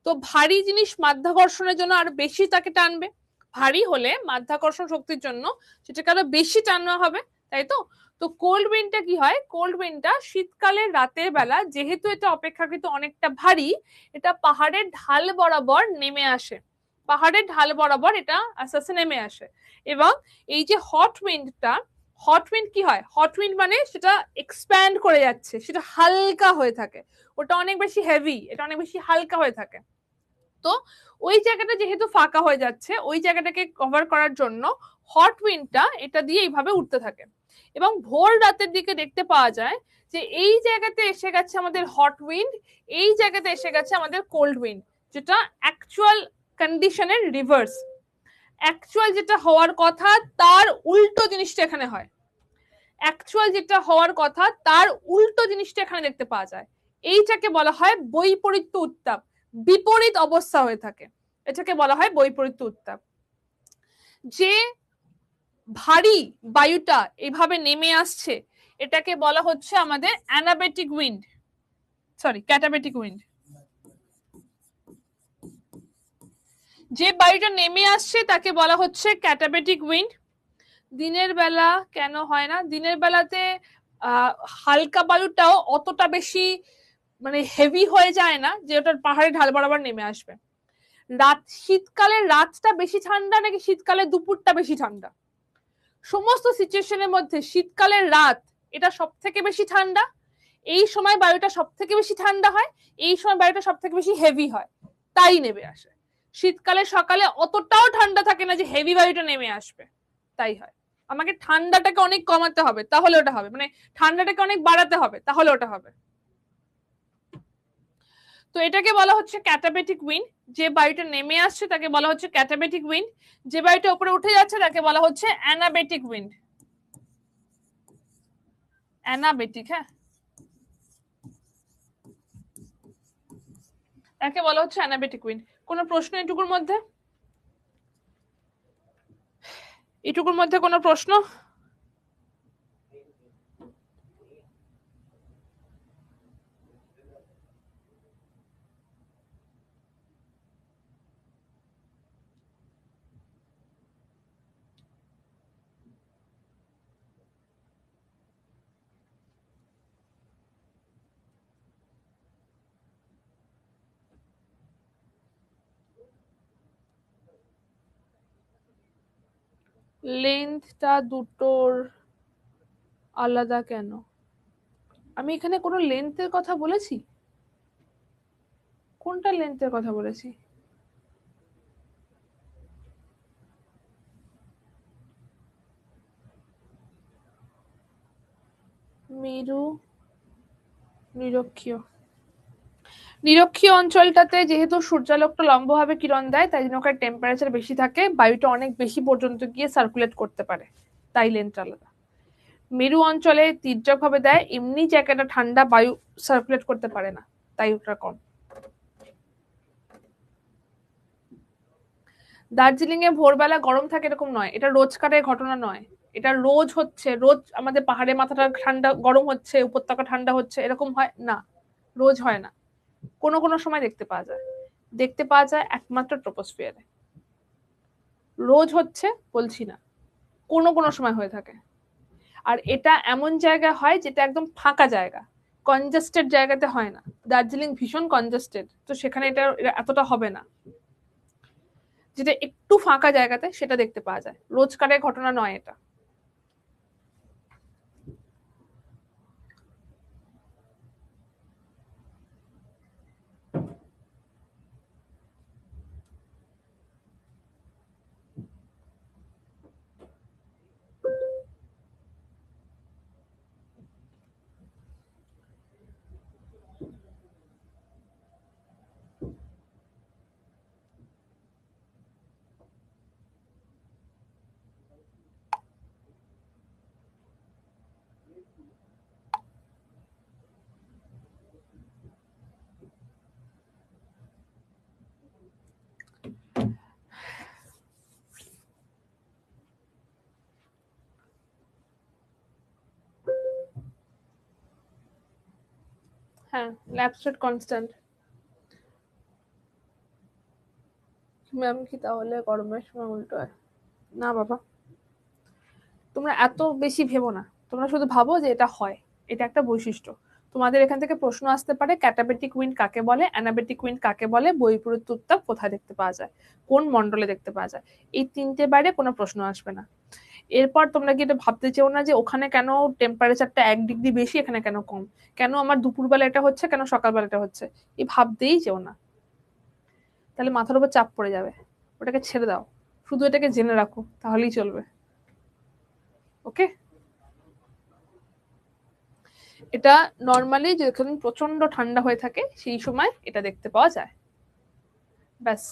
তো ভারী জিনিস মাধ্যাকর্ষণের জন্য আরো বেশি তাকে টানবে, ভারী হলে মাধ্যাকর্ষণ শক্তির জন্য সেটাকে আরো বেশি টানা হবে, তাই তো। তো কোল্ড উইন্ডটা কি হয়, কোল্ড উইন্ডটা শীতকালের রাতের বেলা, যেহেতু এটা অপেক্ষাকৃত অনেকটা ভারী, এটা পাহাড়ের ঢাল বরাবর নেমে আসে, পাহাড়ের ঢাল বরাবর এটা আস্তে আস্তে নেমে আসে। এবং এই যে হট উইন্ডটা, হট উইন্ড কি হয়, হট উইন্ড মানে সেটা এক্সপ্যান্ড করে যাচ্ছে, সেটা হালকা হয়ে থাকে, ওটা অনেক বেশি হেভি, এটা অনেক বেশি হালকা হয়ে থাকে। তো ওই জায়গাটা যেহেতু ফাঁকা হয়ে যাচ্ছে, ওই জায়গাটাকে কভার করার জন্য হট উইন্ডটা এটা দিয়ে এইভাবে উঠতে থাকে। এবং ভোর রাতের দিকে দেখতে পাওয়া যায় যে এই জায়গাতে এসে গেছে আমাদের হট উইন্ড, এই জায়গাতে এসে গেছে আমাদের কোল্ড উইন্ড, যেটা অ্যাকচুয়াল কন্ডিশনের রিভার্স। অ্যাকচুয়াল যেটা হওয়ার কথা তার উল্টো জিনিসটা এখানে হয়, অ্যাকচুয়াল যেটা হওয়ার কথা তার উল্টো জিনিসটা এখানে দেখতে পাওয়া যায়। এইটাকে বলা হয় বৈপরীত্য উত্তাপ, বিপরীত অবস্থা হয়ে থাকে, এটাকে বলা হয় বৈপরীত্য উত্তাপ। যে ভারী বায়ুটা এভাবে নেমে আসছে, এটাকে বলা হচ্ছে আমাদের anabatic wind, sorry katabatic wind. যে বায়ুটা নেমে আসছে তাকে বলা হচ্ছে ক্যাটাবেটিক উইন্ড। দিনের বেলা কেন হয় না? দিনের বেলাতে হালকা বায়ুটাও অতটা বেশি মানে হেভি হয়ে যায় না যে ওটার পাহাড়ে ঢাল বরাবর নেমে আসবে। শীতকালে রাতটা বেশি ঠান্ডা নাকি শীতকালে দুপুরটা বেশি ঠান্ডা? সমস্ত সিচুয়েশনের মধ্যে শীতকালের রাত এটা সব থেকে বেশি ঠান্ডা, এই সময় বায়ুটা সব থেকে বেশি ঠান্ডা হয়, এই সময় বায়ুটা সব থেকে বেশি হেভি হয়, তাই নেমে আসে। শীতকালে সকালে অতটাও ঠান্ডা থাকে না যে হেভি বায়ুটা নেমে আসবে, তাই হয়। আমাকে ঠান্ডাটাকে অনেক কমাতে হবে তাহলে ওটা হবে, মানে ঠান্ডাটাকে অনেক বাড়াতে হবে তাহলে ওটা হবে। তো এটাকে বলা হচ্ছে ক্যাটাবেটিক উইন্ড। যে বায়ুটা নেমে আসছে তাকে বলা হচ্ছে ক্যাটাবেটিক উইন্ড, যে বায়ুটা উপরে উঠে যাচ্ছে তাকে বলা হচ্ছে অ্যানাবেটিক উইন্ড। অ্যানাবেটিক, হ্যাঁ, একে বলা হচ্ছে অ্যানাবেটিক উইন্ড। কোনো প্রশ্ন এটুকুর মধ্যে? এটুকুর মধ্যে কোনো প্রশ্ন? লেন্থটা দুটোর আলাদা কেন? আমি এখানে কোনো লেন্থের কথা বলেছি? কোনটা লেন্থের কথা বলেছি? মেরু নিরক্ষীয়, নিরক্ষীয় অঞ্চলটাতে যেহেতু সূর্যালোকটা লম্বভাবে কিরণ দেয় তাই জন্য ওখানে টেম্পারেচার বেশি থাকে, বায়ুটা অনেক বেশি পর্যন্ত গিয়ে সার্কুলেট করতে পারে, তাই লেন্থটা আলাদা। মেরু অঞ্চলে তির্যক ভাবে দেয়, এমনি জায়গাটা ঠান্ডা, বায়ু সার্কুলেট করতে পারে না, তাই ওটা কম। দার্জিলিং এ ভোরবেলা গরম থাকে এরকম নয়, এটা রোজকারের ঘটনা নয়। এটা রোজ হচ্ছে, রোজ আমাদের পাহাড়ের মাথাটা ঠান্ডা গরম হচ্ছে, উপত্যকা ঠান্ডা হচ্ছে, এরকম হয় না, রোজ হয় না। কোনো কোনো সময় দেখতে পাওয়া যায়, দেখতে পাওয়া যায় একমাত্র ট্রপোস্ফিয়ারে। রোজ হচ্ছে বলছি না, কোনো কোনো সময় হয়ে থাকে। আর এটা এমন জায়গা হয় যেটা একদম ফাঁকা জায়গা, কনজাস্টেড জায়গাতে হয় না। দার্জিলিং ভীষণ কনজাস্টেড, তো সেখানে এটা এতটা হবে না। যেটা একটু ফাঁকা জায়গাতে সেটা দেখতে পাওয়া যায়, রোজকারের ঘটনা নয় এটা। হ্যাঁ, ল্যাপস রেট কনস্ট্যান্ট। ম্যাম কি তাহলে গরমের সময় উল্টো হয়? না বাবা, তোমরা এত বেশি ভেবো না, তোমরা শুধু ভাবো যে এটা হয়, এটা একটা বৈশিষ্ট্য। তোমাদের এখান থেকে প্রশ্ন আসতে পারে ক্যাটাবেটিক উইন্ড কাকে বলে, অ্যানাবেটিক উইন্ড কাকে বলে, বৈপরীত্য উত্তাপ কোথায় দেখতে পাওয়া যায়, কোন মন্ডলে দেখতে পাওয়া যায়। এই তিনটে বাইরে কোনো প্রশ্ন আসবে না। এরপর তোমরা কি এটা ভাবতে চেও না যে ওখানে কেন টেম্পারেচারটা 1 ডিগ্রি বেশি, এখানে কেন কম, কেন আমার দুপুরবেলা এটা হচ্ছে, কেন সকালবেলা এটা হচ্ছে, এই ভাবতেই চেও না। তাহলে মাথার উপর চাপ পড়ে যাবে, ওটাকে ছেড়ে দাও, শুধু এটাকে জেনে রাখো, তাহলেই চলবে। ওকে, এটা নর্মালি যখন প্রচন্ড ঠান্ডা হয়ে থাকে সেই সময় এটা দেখতে পাওয়া যায়, ব্যাস।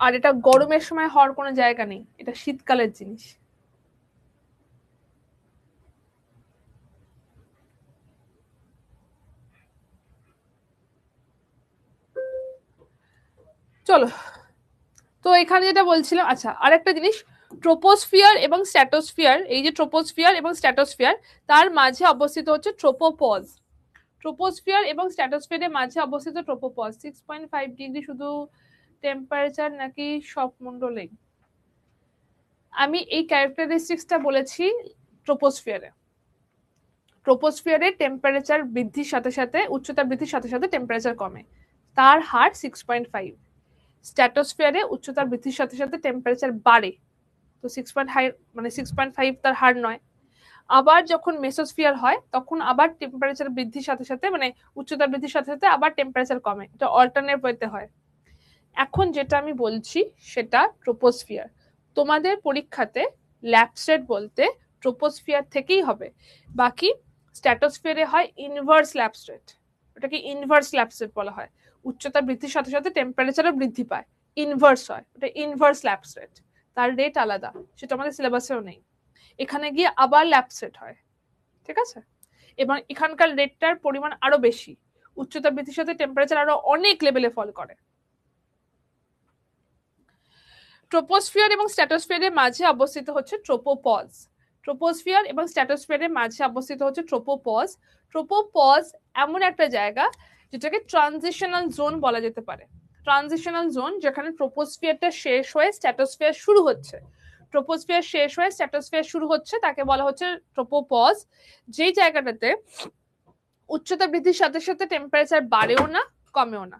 আর এটা গরমের সময় হওয়ার কোনো জায়গা নেই, এটা শীতকালের জিনিস। চলো, তো এখানে যেটা বলছিলাম, আচ্ছা আরেকটা জিনিস, ট্রোপোস্ফিয়ার এবং স্ট্র্যাটোস্ফিয়ার, এই যে ট্রোপোস্ফিয়ার এবং স্ট্র্যাটোস্ফিয়ার, তার মাঝে অবস্থিত হচ্ছে ট্রোপোপজ। ট্রোপোস্ফিয়ার এবং স্ট্র্যাটোস্ফিয়ারের মাঝে অবস্থিত ট্রোপোপজ। 6.5 ডিগ্রি শুধু টেম্পারেচার নাকি সব মন্ডলেই? আমি এই ক্যারেক্টারিস্টিক্সটা বলেছি ট্রোপোস্ফিয়ারে। ট্রোপোস্ফিয়ারে টেম্পারেচার বৃদ্ধির সাথে সাথে, উচ্চতা বৃদ্ধির সাথে সাথে টেম্পারেচার কমে, তার হার 6.5। স্ট্র্যাটোস্ফিয়ারে উচ্চতা বৃদ্ধির সাথে সাথে টেম্পারেচার বাড়ে, তো 6.5 তার হার নয়। আবার যখন মেসোস্ফিয়ার হয় তখন আবার টেম্পারেচার বৃদ্ধির সাথে সাথে, মানে উচ্চতা বৃদ্ধির সাথে সাথে আবার টেম্পারেচার কমে, এটা অল্টারনেট ওয়েতে হয়। এখন যেটা আমি বলছি সেটা ট্রোপোস্ফিয়ার। তোমাদের পরীক্ষাতে ল্যাপসেট বলতে ট্রোপোস্ফিয়ার থেকেই হবে, বাকি স্ট্র্যাটোস্ফিয়ারে হয় ইনভার্স ল্যাপসেট, ওটাকে ইনভার্স ল্যাপসেট বলা হয়। উচ্চতা বৃদ্ধির সাথে সাথে টেম্পারেচারও বৃদ্ধি পায়, ইনভার্স হয়, ওটা ইনভার্স ল্যাপসেট, তার রেট আলাদা, সেটা আমাদের সিলেবাসেও নেই। এখানে গিয়ে আবার ল্যাপসেট হয়, ঠিক আছে? এবং এখানকার রেটটার পরিমাণ আরো বেশি, উচ্চতা বৃদ্ধির সাথে টেম্পারেচার আরো অনেক লেভেলে ফল করে। ট্রোপোস্ফিয়ার এবং স্ট্র্যাটোস্ফিয়ারের মাঝে অবস্থিত হচ্ছে ট্রোপোপজ। ট্রোপোস্ফিয়ার এবং স্ট্র্যাটোস্ফিয়ারের মাঝে অবস্থিত হচ্ছে ট্রোপোপজ। ট্রোপোপজ এমন একটা জায়গা যেটাকে ট্রানজিশনাল জোন বলা যেতে পারে। ট্রানজিশনাল জোন যেখানে ট্রোপোস্ফিয়ারটা শেষ হয়ে স্ট্র্যাটোস্ফিয়ার শুরু হচ্ছে, ট্রোপোস্ফিয়ার শেষ হয়ে স্ট্র্যাটোস্ফিয়ার শুরু হচ্ছে, তাকে বলা হচ্ছে ট্রোপোপজ। যেই জায়গাটাতে উচ্চতা বৃদ্ধির সাথে সাথে টেম্পারেচার বাড়েও না কমেও না,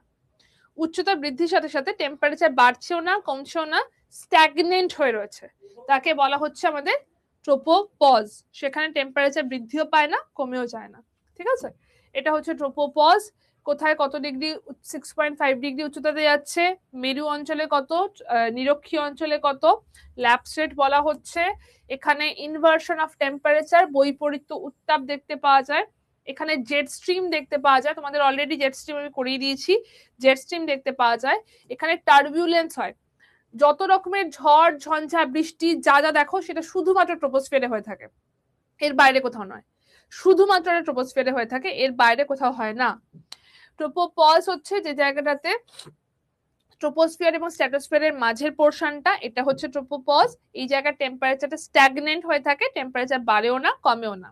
উচ্চতা বৃদ্ধির সাথে সাথে টেম্পারেচার বাড়ছেও না কমছেও না, স্ট্যাগনেন্ট হয়ে রয়েছে, তাকে বলা হচ্ছে আমাদের ট্রোপোপজ। সেখানে টেম্পারেচার বৃদ্ধিও পায় না কমেও যায় না, ঠিক আছে? এটা হচ্ছে ট্রোপোপজ। কোথায় কত ডিগ্রি? 6.5 ডিগ্রি উচ্চতাতে যাচ্ছে। মেরু অঞ্চলে কত, নিরক্ষীয় অঞ্চলে কত, ল্যাপসেট বলা হচ্ছে। এখানে ইনভার্সন অফ টেম্পারেচার, বৈপরীত্য উত্তাপ দেখতে পাওয়া যায়। এখানে জেট স্ট্রিম দেখতে পাওয়া যায়, তোমাদের অলরেডি জেট স্ট্রিম আমি করিয়ে দিয়েছি, জেট স্ট্রিম দেখতে পাওয়া যায়। এখানে টার্বিউলেন্স হয়, যত রকমের ঝড় ঝঞ্ঝা বৃষ্টি যা যা দেখো সেটা শুধুমাত্র ট্রোপোস্ফিয়ারে হয়ে থাকে, এর বাইরে কোথাও নয়। শুধুমাত্র ট্রোপোস্ফিয়ারে হয়ে থাকে, এর বাইরে কোথাও হয় না। ট্রোপোপজ হচ্ছে যে জায়গাটাতে ট্রোপোস্ফিয়ার এবং স্ট্র্যাটোস্ফিয়ারের মাঝের পোর্শনটা, এটা হচ্ছে ট্রোপোপজ। এই জায়গার টেম্পারেচারটা স্ট্যাগনেন্ট হয়ে থাকে, টেম্পারেচার বাড়েও না কমেও না।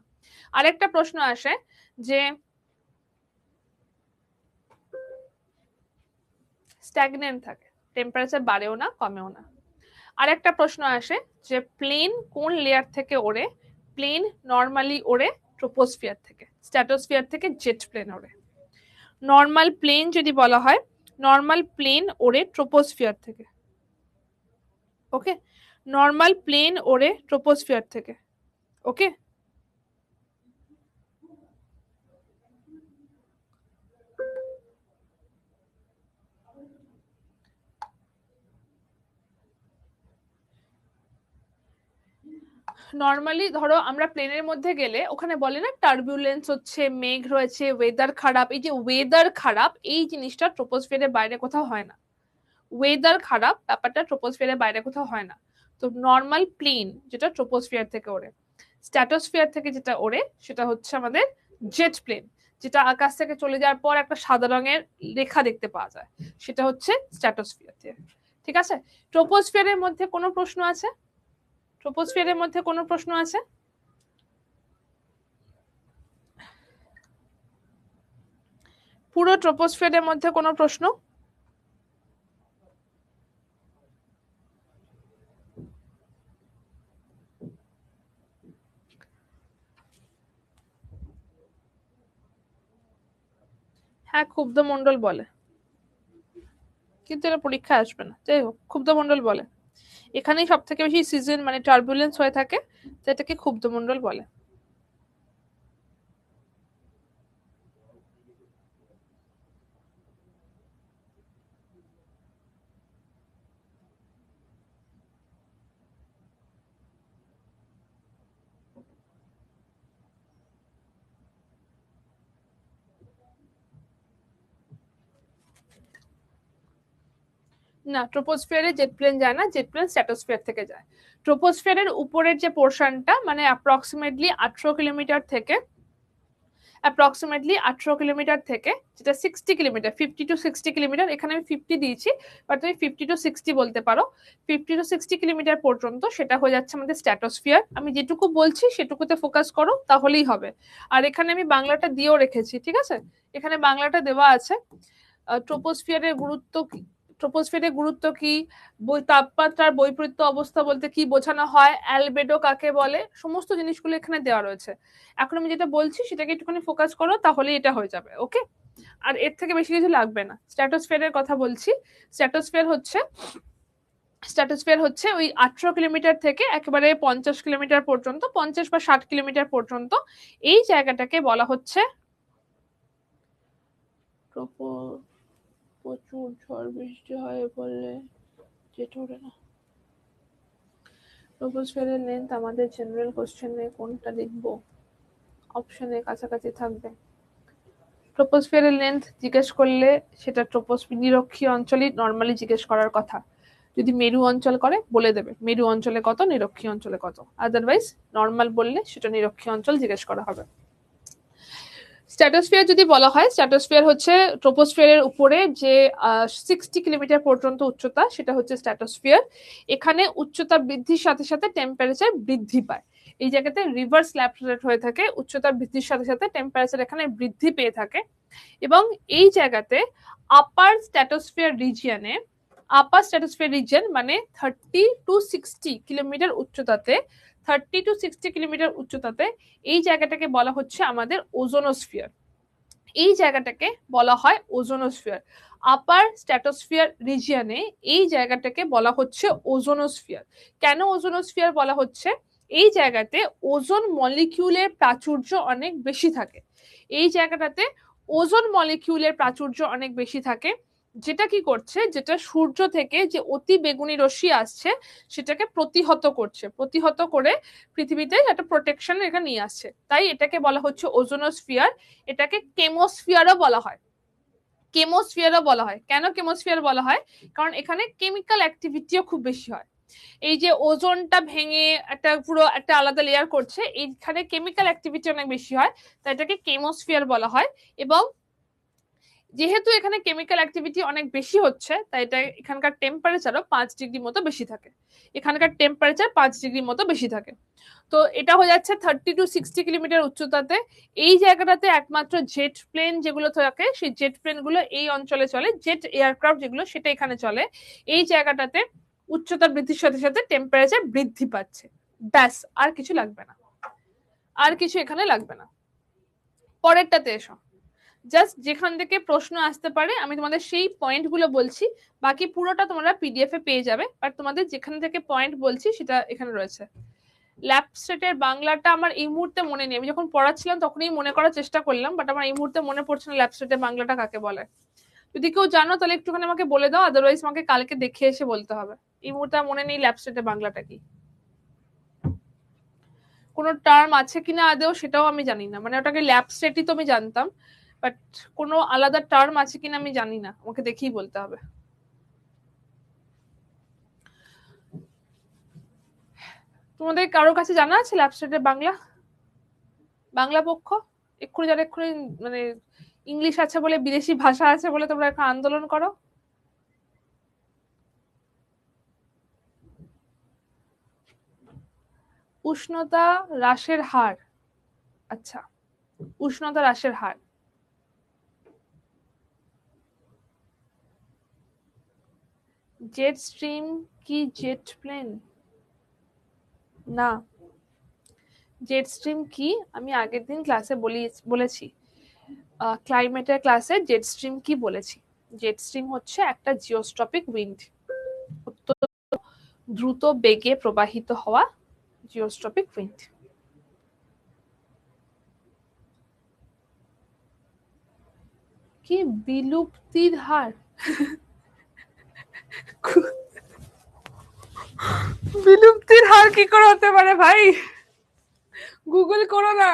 আরেকটা প্রশ্ন আসে যে স্ট্যাগনেন্ট থাকে, টেম্পারেচার বাড়েও না কমেও না। আরেকটা প্রশ্ন আসে যে প্লেন কোন লেয়ার থেকে ওড়ে? প্লেন নর্মালি ওড়ে ট্রোপোস্ফিয়ার থেকে, স্ট্র্যাটোস্ফিয়ার থেকে জেট প্লেন ওড়ে। নর্মাল প্লেন যদি বলা হয়, নর্মাল প্লেন ওড়ে ট্রোপোস্ফিয়ার থেকে, ওকে? নর্মাল প্লেন ওড়ে ট্রোপোস্ফিয়ার থেকে, ওকে? নর্মালি ধরো আমরা প্লেনের মধ্যে গেলে ওখানে বলে না টার্বুলেন্স হচ্ছে, মেঘ রয়েছে, ওয়েদার খারাপ। এই যে ওয়েদার খারাপ, এই জিনিসটা ট্রোপোস্ফিয়ারের বাইরে কোথাও হয় না। ওয়েদার খারাপ ব্যাপারটা ট্রোপোস্ফিয়ারের বাইরে কোথাও হয় না। তো নর্মাল প্লেন যেটা ট্রোপোস্ফিয়ার থেকে ওড়ে, স্ট্র্যাটোস্ফিয়ার থেকে যেটা ওড়ে সেটা হচ্ছে আমাদের জেট প্লেন, যেটা আকাশ থেকে চলে যাওয়ার পর একটা সাদা রঙের রেখা দেখতে পাওয়া যায়, সেটা হচ্ছে স্ট্র্যাটোস্ফিয়ার থেকে, ঠিক আছে? ট্রোপোস্ফিয়ারের মধ্যে কোনো প্রশ্ন আছে? ট্রোপোস্ফিয়ারের মধ্যে কোনো প্রশ্ন আছে? পুরো ট্রোপোস্ফিয়ারের মধ্যে কোনো প্রশ্ন? হ্যাঁ, ক্ষুব্ধমণ্ডল বলে, কিন্তু এটা পরীক্ষা আসবে না। যাই হোক, ক্ষুব্ধমণ্ডল বলে। এখানেই সব থেকে বেশি সিজন মানে টার্বুলেন্স হয়ে থাকে, তো এটাকে ক্ষুব্ধমণ্ডল বলে। না, ট্রোপোস্ফিয়ারে জেট প্লেন যায় না, জেট প্লেন স্ট্র্যাটোস্ফিয়ার থেকে যায়। ট্রোপোস্ফিয়ারের উপরের যে পোর্শনটা মানে অ্যাপ্রক্সিমেটলি 18 কিলোমিটার থেকে অ্যাপ্রক্সিমেটলি 18 কিলোমিটার থেকে, যেটা 60 কিলোমিটার, 50 টু 60 কিলোমিটার, এখানে আমি 50 দিয়েছি, বাট তুমি 50 টু 60 বলতে পারো, 50 টু 60 কিলোমিটার পর্যন্ত সেটা হয়ে যাচ্ছে আমাদের স্ট্র্যাটোস্ফিয়ার। আমি যেটুকু বলছি সেটুকুতে ফোকাস করো তাহলেই হবে। আর এখানে আমি বাংলাটা দিয়েও রেখেছি, ঠিক আছে, এখানে বাংলাটা দেওয়া আছে। ট্রোপোস্ফিয়ারের গুরুত্ব কি, ট্রোপোস্ফিয়ারের গুরুত্ব কি, তাপমাত্রার বৈপরীত্য অবস্থা বলতে কি বোঝানো হয়, অ্যালবেডো কাকে বলে, সমস্ত জিনিসগুলো এখানে দেওয়া রয়েছে। এখন আমি যেটা বলছি সেটাকে একটুখানি ফোকাস করো তাহলে এটা হয়ে যাবে, ওকে। আর এর থেকে বেশি কিছু লাগবে না। স্ট্র্যাটোস্ফিয়ারের কথা বলছি। স্ট্র্যাটোস্ফিয়ার হচ্ছে ওই 18 কিলোমিটার থেকে একেবারে 50 কিলোমিটার পর্যন্ত, 50 বা 60 কিলোমিটার পর্যন্ত এই জায়গাটাকে বলা হচ্ছে, প্রচুর ঝড় বৃষ্টি হয় বললে যেটা ওঠে না। ট্রোপোস্ফিয়ারের লেন্থ আমাদের জেনারেল কোশ্চেনে কোনটা লিখবো, অপশনের কাছাকাছি থাকবে। ট্রোপোস্ফিয়ারের লেন্থ জিজ্ঞেস করলে সেটা নিরক্ষীয় অঞ্চলই নর্মালি জিজ্ঞেস করার কথা। যদি মেরু অঞ্চল করে বলে দেবে মেরু অঞ্চলে কত, নিরক্ষীয় অঞ্চলে কত, আদারওয়াইজ নর্মাল বললে সেটা নিরক্ষীয় অঞ্চল জিজ্ঞেস করা হবে। স্ট্র্যাটোস্ফিয়ার যদি বলা হয়, স্ট্র্যাটোস্ফিয়ার হচ্ছে ট্রোপোস্ফিয়ারের উপরে যে 60 কিলোমিটার পর্যন্ত উচ্চতা, সেটা হচ্ছে স্ট্র্যাটোস্ফিয়ার। এখানে উচ্চতা বৃদ্ধির সাথে সাথে টেম্পারেচার বৃদ্ধি পায়। এই জায়গাতে রিভার্স ল্যাপ্রেট হয়ে থাকে, উচ্চতা বৃদ্ধির সাথে সাথে টেম্পারেচার এখানে বৃদ্ধি পেয়ে থাকে। এবং এই জায়গাতে আপার স্ট্র্যাটোস্ফিয়ার রিজিয়ন মানে 30 টু 60 কিলোমিটার উচ্চতাতে, 30 টু 60 কিলোমিটার উচ্চতাতে এই জায়গাটাকে বলা হচ্ছে আমাদের ওজোনোস্ফিয়ার। এই জায়গাটাকে বলা হয় ওজোনোস্ফিয়ার। আপার স্ট্র্যাটোস্ফিয়ার রিজিয়নে এই জায়গাটাকে বলা হচ্ছে ওজোনোস্ফিয়ার। কেন ওজোনোস্ফিয়ার বলা হচ্ছে? এই জায়গাতে ওজোন মলিকিউলের প্রাচুর্য অনেক বেশি থাকে। এই জায়গাটাতে ওজোন মলিকিউলের প্রাচুর্য অনেক বেশি থাকে, যেটা কি করছে, যেটা সূর্য থেকে যে অতি বেগুনি রশ্মি আসছে সেটাকে প্রতিহত করে পৃথিবীতে একটা প্রোটেকশন এখানে নিয়ে আসছে। তাই এটাকে বলা হচ্ছে ওজোনোস্ফিয়ার। এটাকে কেমোস্ফিয়ারও বলা হয়। কেন কেমোস্ফিয়ার বলা হয়? কারণ এখানে কেমিক্যাল অ্যাক্টিভিটিও খুব বেশি হয়। এই যে ওজোনটা ভেঙে একটা পুরো একটা আলাদা লেয়ার করছে, এইখানে কেমিক্যাল অ্যাক্টিভিটি অনেক বেশি হয়, তাই এটাকে কেমোস্ফিয়ার বলা হয়। এবং যেহেতু এখানে কেমিক্যাল অ্যাক্টিভিটি অনেক বেশি হচ্ছে, তাই এটা এখানকার টেম্পারেচারও 5 ডিগ্রি মতো বেশি থাকে। এখানকার টেম্পারেচার 5 ডিগ্রি মতো বেশি থাকে। তো এটা হয়ে যাচ্ছে 30 টু 60 কিলোমিটার উচ্চতাতে। এই জায়গাটাতে একমাত্র জেট প্লেন যেগুলো থাকে, সেই জেট প্লেন গুলো এই অঞ্চলে চলে, জেট এয়ারক্রাফট যেগুলো সেটা এখানে চলে। এই জায়গাটাতে উচ্চতা বৃদ্ধির সাথে সাথে টেম্পারেচার বৃদ্ধি পাচ্ছে, ব্যাস, আর কিছু লাগবে না, আর কিছু এখানে লাগবে না। পরেরটাতে এসো, জাস্ট যেখান থেকে প্রশ্ন আসতে পারে আমি তোমাদের সেই পয়েন্ট গুলো বলছি, বাকি পুরোটা তোমরা পিডিএফ এ পেয়ে যাবে, বাট তোমাদের যেখান থেকে পয়েন্ট বলছি সেটা এখানে রয়েছে। ল্যাপস্টেটের বাংলাটা আমার এই মুহূর্তে মনে নেই, আমি যখন পড়াচ্ছিলাম তখনই মনে করার চেষ্টা করলাম, বাট আমার এই মুহূর্তে মনে পড়ছে না ল্যাপস্টেটের বাংলাটা কাকে বলে। যদি কেউ জানো তাহলে একটুখানি আমাকে বলে দাও, আদারওয়াইজ আমাকে কালকে দেখে এসে বলতে হবে। এই মুহূর্তে মনে নেই ল্যাপস্টেটের বাংলাটা কি। কোনো টার্ম আছে কিনা আদেও সেটাও আমি জানি না, মানে ওটাকে ল্যাপস্টেটই তো আমি জানতাম, বাট কোনো আলাদা টার্ম আছে কিনা আমি জানি না, আমাকে দেখেই বলতে হবে। তোমাদের কারোর কাছে জানা আছে ল্যাপস্টেটের বাংলা পক্ষ? এক্ষুনি মানে ইংলিশ আছে বলে, বিদেশি ভাষা আছে বলে তোমরা এখন আন্দোলন করো। উষ্ণতা হ্রাসের হার, আচ্ছা, উষ্ণতা হ্রাসের হার। জেট স্ট্রিম কি জেট প্লেন? না, জেট স্ট্রিম কি আমি আগের দিন ক্লাসে বলেছি, ক্লাইমেটের ক্লাসে জেট স্ট্রিম কি বলেছি। জেট স্ট্রিম হচ্ছে একটা জিওস্ট্রপিক উইন্ড, দ্রুত বেগে প্রবাহিত হওয়া জিওস্ট্রপিক উইন্ড। কি বিলুপ্তির হার? বিলুপ্তির হার কি করে হতে পারে ভাই? গুগল করো না।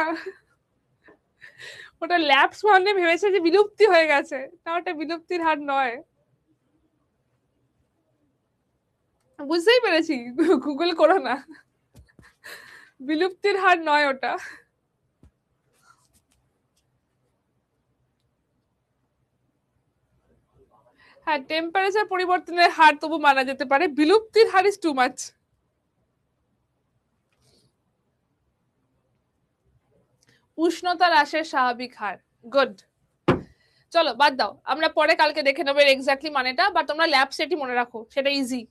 ওটা ল্যাপস মানে ভেবেছে যে বিলুপ্তি হয়ে গেছে, না, ওটা বিলুপ্তির হার নয়। বুঝতেই পেরেছি, গুগল করো না, বিলুপ্তির হার নয় ওটা। হ্যাঁ, টেম্পারেচার পরিবর্তনের হার তবু মানা যেতে পারে, বিলুপ্তির হার ইজ টু মাচ। উষ্ণতা হ্রাসের স্বাভাবিক হার, গুড। চলো বাদ দাও, আমরা পরে কালকে দেখে নেবো এক্স্যাক্টলি মানেটা, বা তোমরা ল্যাব সেটই মনে রাখো, সেটা ইজি।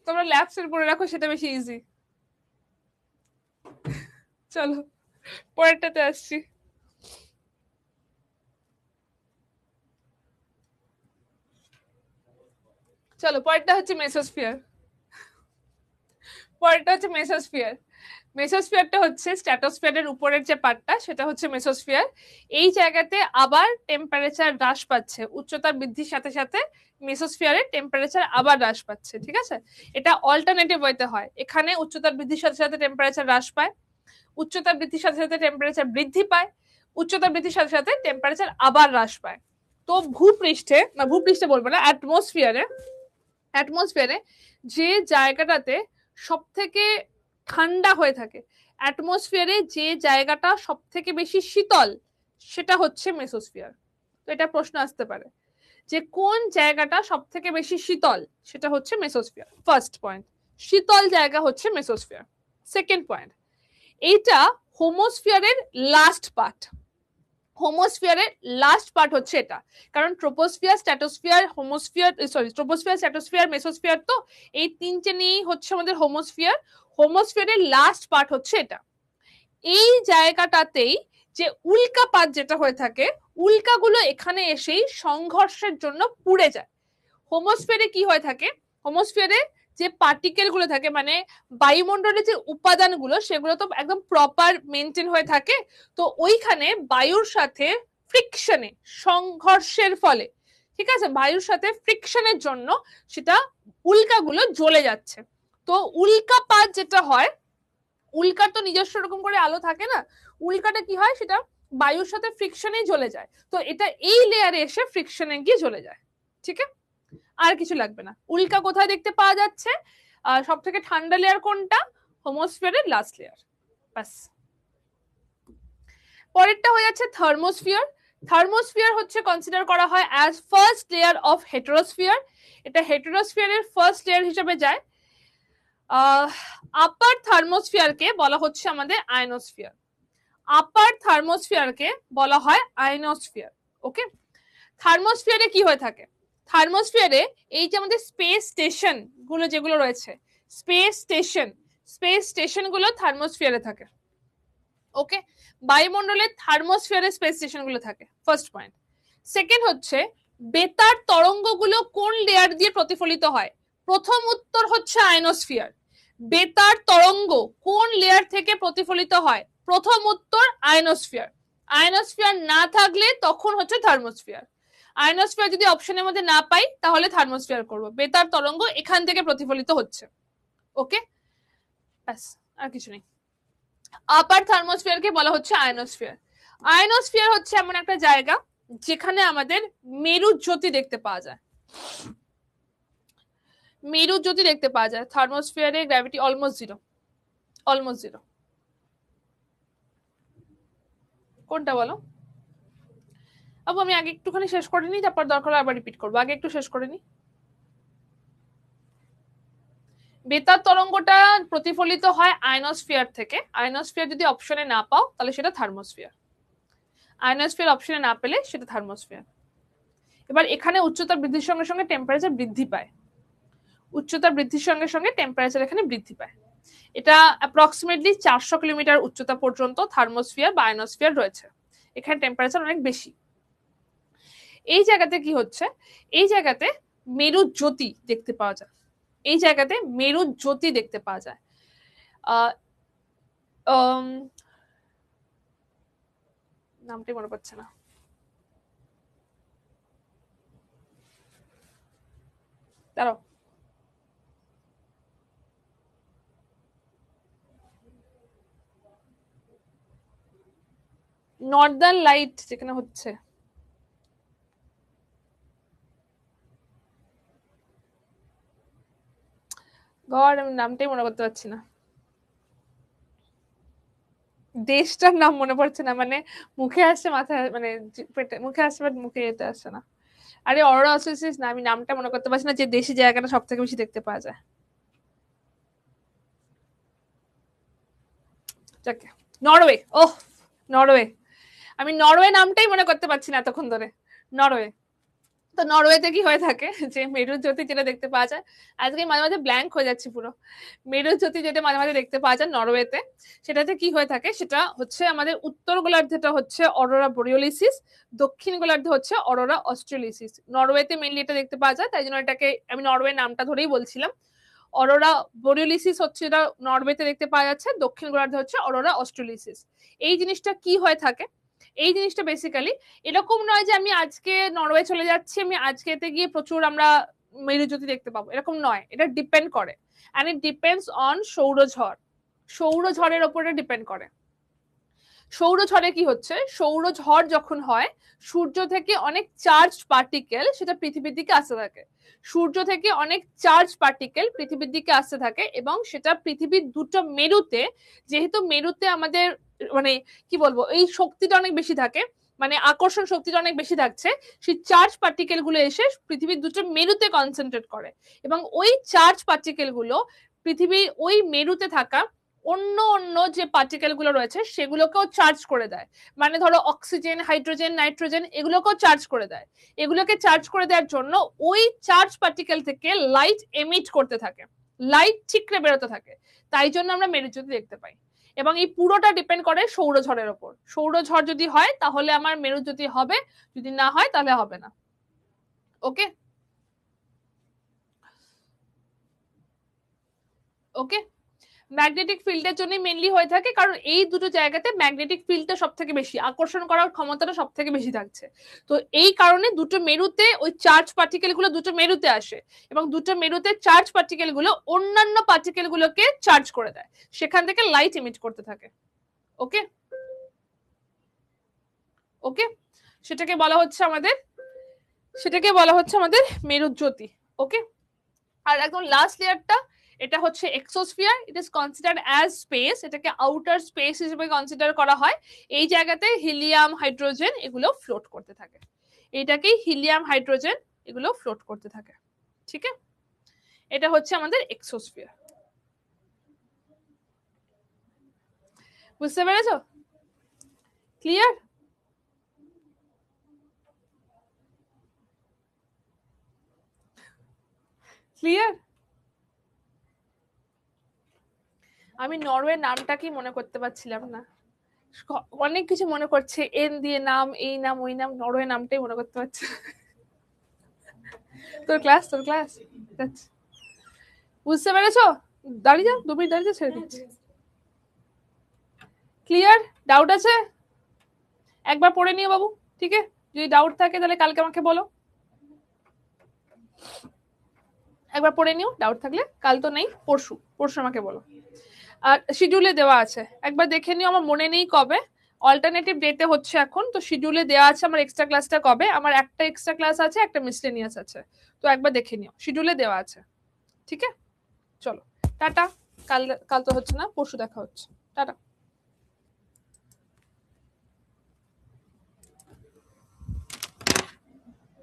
তোমরা ল্যাব সেট মনে রাখো, সেটা বেশি ইজি। চলো পরেরটাতে আসছি। চলো পরেরটা হচ্ছে মেসোস্ফিয়ার। পরেরটা হচ্ছে মেসোস্ফিয়ার। মেসোস্ফিয়ারটা হচ্ছে স্ট্র্যাটোস্ফিয়ারের উপরের যে পার্টটা, সেটা হচ্ছে মেসোস্ফিয়ার। এই জায়গাতে আবার টেম্পারেচার হ্রাস পাচ্ছে, উচ্চতার বৃদ্ধির সাথে সাথে মেসোস্ফিয়ারের টেম্পারেচার আবার হ্রাস পাচ্ছে, ঠিক আছে? এটা অল্টারনেটিভ ওয়েতে হয়, এখানে উচ্চতার বৃদ্ধির সাথে সাথে টেম্পারেচার হ্রাস পায়, উচ্চতার বৃদ্ধির সাথে সাথে টেম্পারেচার বৃদ্ধি পায়, উচ্চতার বৃদ্ধির সাথে সাথে টেম্পারেচার আবার হ্রাস পায়। তো ভূপৃষ্ঠে, না ভূপৃষ্ঠে বলবো না, অ্যাটমসফিয়ারে যে জায়গাটাতে সব থেকে ঠান্ডা হয়ে থাকে, অ্যাটমসফিয়ারে যে জায়গাটা সব থেকে বেশি শীতল, সেটা হচ্ছে মেসোস্ফিয়ার। তো এটা প্রশ্ন আসতে পারে যে কোন জায়গাটা সব থেকে বেশি শীতল, সেটা হচ্ছে মেসোস্ফিয়ার। ফার্স্ট পয়েন্ট, শীতল জায়গা হচ্ছে মেসোস্ফিয়ার। সেকেন্ড পয়েন্ট, এইটা হোমোস্ফিয়ারের লাস্ট পার্ট। হোমোস্ফিয়ারের লাস্ট পার্ট হচ্ছে এটা, কারণ troposphere, stratosphere, homosphere, sorry troposphere, stratosphere, mesosphere, তো এই তিনটে নিয়েই হচ্ছে আমাদের হোমোস্ফিয়ার। হোমোস্ফিয়ারের লাস্ট পার্ট হচ্ছে এটা। এই জায়গাটাতেই যে উল্কাপাত যেটা হয়ে থাকে, উল্কাগুলো এখানে এসেই সংঘর্ষের জন্য পুড়ে যায়। হোমোস্ফিয়ারে কি হয়ে থাকে, হোমোস্ফিয়ারে যে পার্টিকেল গুলো থাকে, মানে বায়ুমণ্ডলে যে উপাদানগুলো, সেগুলো তো একদম প্রপার মেনটেন হয়ে থাকে। তো ওইখানে বায়ুর সাথে ফ্রিকশনে, সংঘর্ষের ফলে, ঠিক আছে, বায়ুর সাথে ফ্রিকশনের জন্য সেটা উল্কাগুলো জ্বলে যাচ্ছে। তো উল্কাপাত যেটা হয়, উল্কার তো নিজস্ব রকম করে আলো থাকে না, উল্কাটা কি হয়, সেটা বায়ুর সাথে ফ্রিকশনেই জ্বলে যায়। তো এটা এই লেয়ারে এসে ফ্রিকশনে গিয়ে জ্বলে যায়, ঠিক আছে? আর কিছু লাগবে না। উল্কা কোথায় দেখতে পাওয়া যাচ্ছে? সব থেকে ঠান্ডা লেয়ার কোনটা? হোমোস্ফিয়ারের লাস্ট লেয়ার, বাস। পরেরটা হয়ে যাচ্ছে থার্মোস্ফিয়ার। থার্মোস্ফিয়ার হচ্ছে কনসিডার করা হয় অ্যাজ ফার্স্ট লেয়ার অফ হেটেরোস্ফিয়ার। এটা হেটেরোস্ফিয়ারের ফার্স্ট লেয়ার হিসেবে যায়। আপার থার্মোস্ফিয়ারকে বলা হচ্ছে আমাদের আয়নোস্ফিয়ার। আপার থার্মোস্ফিয়ারকে বলা হয় আয়নোস্ফিয়ার। ওকে, থার্মোস্ফিয়ারে কি হয়ে থাকে? থার্মোস্ফিয়ারে এই যে আমাদের স্পেস স্টেশন গুলো যেগুলো রয়েছে, স্পেস স্টেশন গুলো থার্মোস্ফিয়ারে থাকে। ওকে, বায়ুমণ্ডলের থার্মোস্ফিয়ারে স্পেস স্টেশন গুলো থাকে, ফার্স্ট পয়েন্ট। সেকেন্ড হচ্ছে বেতার তরঙ্গগুলো কোন লেয়ার দিয়ে প্রতিফলিত হয়? প্রথম উত্তর হচ্ছে আয়নোস্ফিয়ার। বেতার তরঙ্গ কোন লেয়ার থেকে প্রতিফলিত হয়? প্রথম উত্তর আয়নোস্ফিয়ার। আয়নোস্ফিয়ার না থাকলে তখন হচ্ছে থার্মোস্ফিয়ার। আয়নোস্ফিয়ার যদি অপশনের মধ্যে না পাই, তাহলে থার্মোস্ফিয়ার করব। বেতার তরঙ্গ এখান থেকে প্রতিফলিত হচ্ছে। ওকে, ব্যাস, আর কিছু নেই। আপার থার্মোস্ফিয়ারকে বলা হচ্ছে আয়নোস্ফিয়ার। আয়নোস্ফিয়ার হচ্ছে এমন একটা জায়গা যেখানে আমাদের মেরুজ্যোতি দেখতে পাওয়া যায়। মেরুজ্যোতি দেখতে পাওয়া যায়। থার্মোস্ফিয়ারে gravity almost zero, almost zero. কোনটা বলো? আবু আমি আগে একটুখানি শেষ করে নিই, তারপর দরকার হলে আবার রিপিট করবো। আগে একটু শেষ করে নিই। বেতার তরঙ্গটা প্রতিফলিত হয় আয়নোস্ফিয়ার থেকে। আয়নোস্ফিয়ার যদি অপশনে না পাও, তাহলে সেটা থার্মোস্ফিয়ার। আয়নোস্ফিয়ার অপশনে না পেলে সেটা থার্মোস্ফিয়ার। এবার এখানে উচ্চতা বৃদ্ধির সঙ্গে সঙ্গে টেম্পারেচার বৃদ্ধি পায়। উচ্চতা বৃদ্ধির সঙ্গে সঙ্গে টেম্পারেচার এখানে বৃদ্ধি পায়। এটা অ্যাপ্রক্সিমেটলি 400 কিলোমিটার উচ্চতা পর্যন্ত থার্মোস্ফিয়ার বা আয়নোস্ফিয়ার রয়েছে। এখানে টেম্পারেচার অনেক বেশি। এই জায়গাতে কি হচ্ছে? এই জায়গাতে মেরুজ্যোতি দেখতে পাওয়া যায়। এই জায়গাতে মেরুজ্যোতি দেখতে পাওয়া যায়। নামটাই মনে পড়ছে না। দাঁড়াও, নর্দার্ন লাইট যেখানে হচ্ছে, গড আমি নামটাই মনে করতে পারছি না। দেশটার নাম মনে পড়ছে না, মানে মুখে আসছে মাথায়, মানে পেটে মুখে আসছে বাট মুখে যেতে আসছে না। আরে অরোরা অস্ট্রেলিয়াস না, আমি নামটা মনে করতে পারছি না, যে দেশি জায়গাটা সব থেকে বেশি দেখতে পাওয়া যায়। নরওয়ে। ওহ, নরওয়ে। আমি নরওয়ে নামটাই মনে করতে পারছি না এতক্ষণ ধরে। নরওয়ে। তো নরওয়েতে কি হয়ে থাকে, যে মেরুর জ্যোতি যেটা দেখতে পাওয়া যায়, আজকে মাঝে মাঝে ব্ল্যাঙ্ক হয়ে যাচ্ছে পুরো, মেরুর জ্যোতি যেটা মাঝে মাঝে দেখতে পাওয়া যায় নরওয়েতে, সেটাতে কি হয়ে থাকে, সেটা হচ্ছে আমাদের উত্তর গোলার্ধেটা হচ্ছে অরোরা বোরিওলিসিস, দক্ষিণ গোলার্ধে হচ্ছে অরোরা অস্ট্রেলিসিস। নরওয়েতে মেনলি এটা দেখতে পাওয়া যায়, তাই জন্য এটাকে আমি নরওয়ে নামটা ধরেই বলছিলাম। অরোরা বোরিওলিসিস হচ্ছে এটা নরওয়েতে দেখতে পাওয়া যাচ্ছে, দক্ষিণ গোলার্ধে হচ্ছে অরোরা অস্ট্রেলিসিস। এই জিনিসটা কি হয়ে থাকে, এই জিনিসটা বেসিক্যালি এরকম নয় যে আমি আজকে নরওয়ে চলে যাচ্ছি, আমি আজকেতে গিয়ে প্রচুর আমরা মেরুজ্যোতি দেখতে পাবো, এরকম নয়। এটা ডিপেন্ড করে, এন্ড ইট ডিপেন্ডস অন সৌরঝড়। সৌরঝড়ের ওপরে ডিপেন্ড করে। সৌরঝড়ে কি হচ্ছে, সৌরঝড় যখন হয়, সূর্য থেকে অনেক চার্জ পার্টিকেল সেটা পৃথিবীর দিকে আসতে থাকে। সূর্য থেকে অনেক চার্জ পার্টিকেল পৃথিবীর দিকে আসতে থাকে, এবং সেটা পৃথিবীর দুটো মেরুতে, যেহেতু মেরুতে আমাদের মানে কি বলবো, এই শক্তিটা অনেক বেশি থাকে, মানে আকর্ষণ শক্তিটা অনেক বেশি থাকছে, সেই চার্জ পার্টিকেল গুলো এসে পৃথিবীর দুটো মেরুতে কনসেন্ট্রেট করে, এবং ওই চার্জ পার্টিকেল গুলো পৃথিবীর ওই মেরুতে থাকা অন্য অন্য যে পার্টিকেল গুলো রয়েছে সেগুলোকেও চার্জ করে দেয়। মানে ধরো অক্সিজেন, হাইড্রোজেন, নাইট্রোজেন, এগুলোকেও চার্জ করে দেয়। এগুলোকে চার্জ করে দেওয়ার জন্য ওই চার্জ পার্টিকেল থেকে লাইট এমিট করতে থাকে, লাইট ঠিকরে বেরোতে থাকে, তাই জন্য আমরা মেরুজ্যোতি দেখতে পাই। এবং এই পুরোটা ডিপেন্ড করে সৌরঝড়ের ওপর। সৌরঝড় যদি হয় তাহলে আমার মেরুজ্যোতি হবে, যদি না হয় তাহলে হবে না। ওকে ওকে ম্যাগনেটিক ফিল্ডের জন্য মেনলি হয়ে থাকে, কারণ এই দুটো জায়গাতে ম্যাগনেটিক ফিল্ডটা সব থেকে বেশি, আকর্ষণ করার ক্ষমতাটা সব থেকে বেশি থাকছে। তো এই কারণে দুটো মেরুতে ওই চার্জ পার্টিকেল গুলো দুটো মেরুতে আসে, এবং দুটো মেরুতে চার্জ পার্টিকেল গুলো অন্যান্য পার্টিকেল গুলোকে চার্জ করে দেয়, সেখান থেকে লাইট ইমিট করতে থাকে। ওকে ওকে সেটাকে বলা হচ্ছে আমাদের মেরুজ্যোতি। ওকে, আর একদম লাস্ট লেয়ারটা, এটা হচ্ছে exosphere. It is considered as space, এটাকে আউটার স্পেস হিসেবে কনসিডার করা হয়। এই জায়গাতে হিলিয়াম, হাইড্রোজেন এগুলো ফ্লোট করতে থাকে, এটাকেই হিলিয়াম, হাইড্রোজেন এগুলো ফ্লোট করতে থাকে। ঠিক আছে, এটা হচ্ছে আমাদের এক্সোস্ফিয়ার। বুঝতে পেরেছো? ক্লিয়ার? ক্লিয়ার? আমি নরওয়ে নামটা কি মনে করতে পারছিলাম না, অনেক কিছু মনে করছে, এন দিয়ে নাম, এই নাম, ওই নাম, নরওয়ে নামটাই মনে করতে পারছি। তোর ক্লাস বুঝতে পেরেছো? দাঁড়িয়ে যাও, 2 মিনিট দাঁড়িয়ে ছেড়ে দিচ্ছি। ক্লিয়ার? ডাউট আছে? একবার পড়ে নিও বাবু, ঠিক আছে? যদি ডাউট থাকে তাহলে কালকে আমাকে বলো, একবার পড়ে নিও, ডাউট থাকলে। কাল তো নেই, পরশু আমাকে বলো। আর শিডিউলে দেওয়া আছে, একবার দেখে নিও, আমার মনে নেই কবে, অল্টারনেটিভ ডেতে হচ্ছে এখন, তো শিডিউলে দেওয়া আছে আমার এক্সট্রা ক্লাসটা কবে। আমার একটা এক্সট্রা ক্লাস আছে, একটা মিসলেনিয়াস আছে, তো একবার দেখে নিও, শিডিউলে দেওয়া আছে। ঠিক আছে, চলো টাটা। কাল তো হচ্ছে না, পরশু দেখা হচ্ছে। টাটা।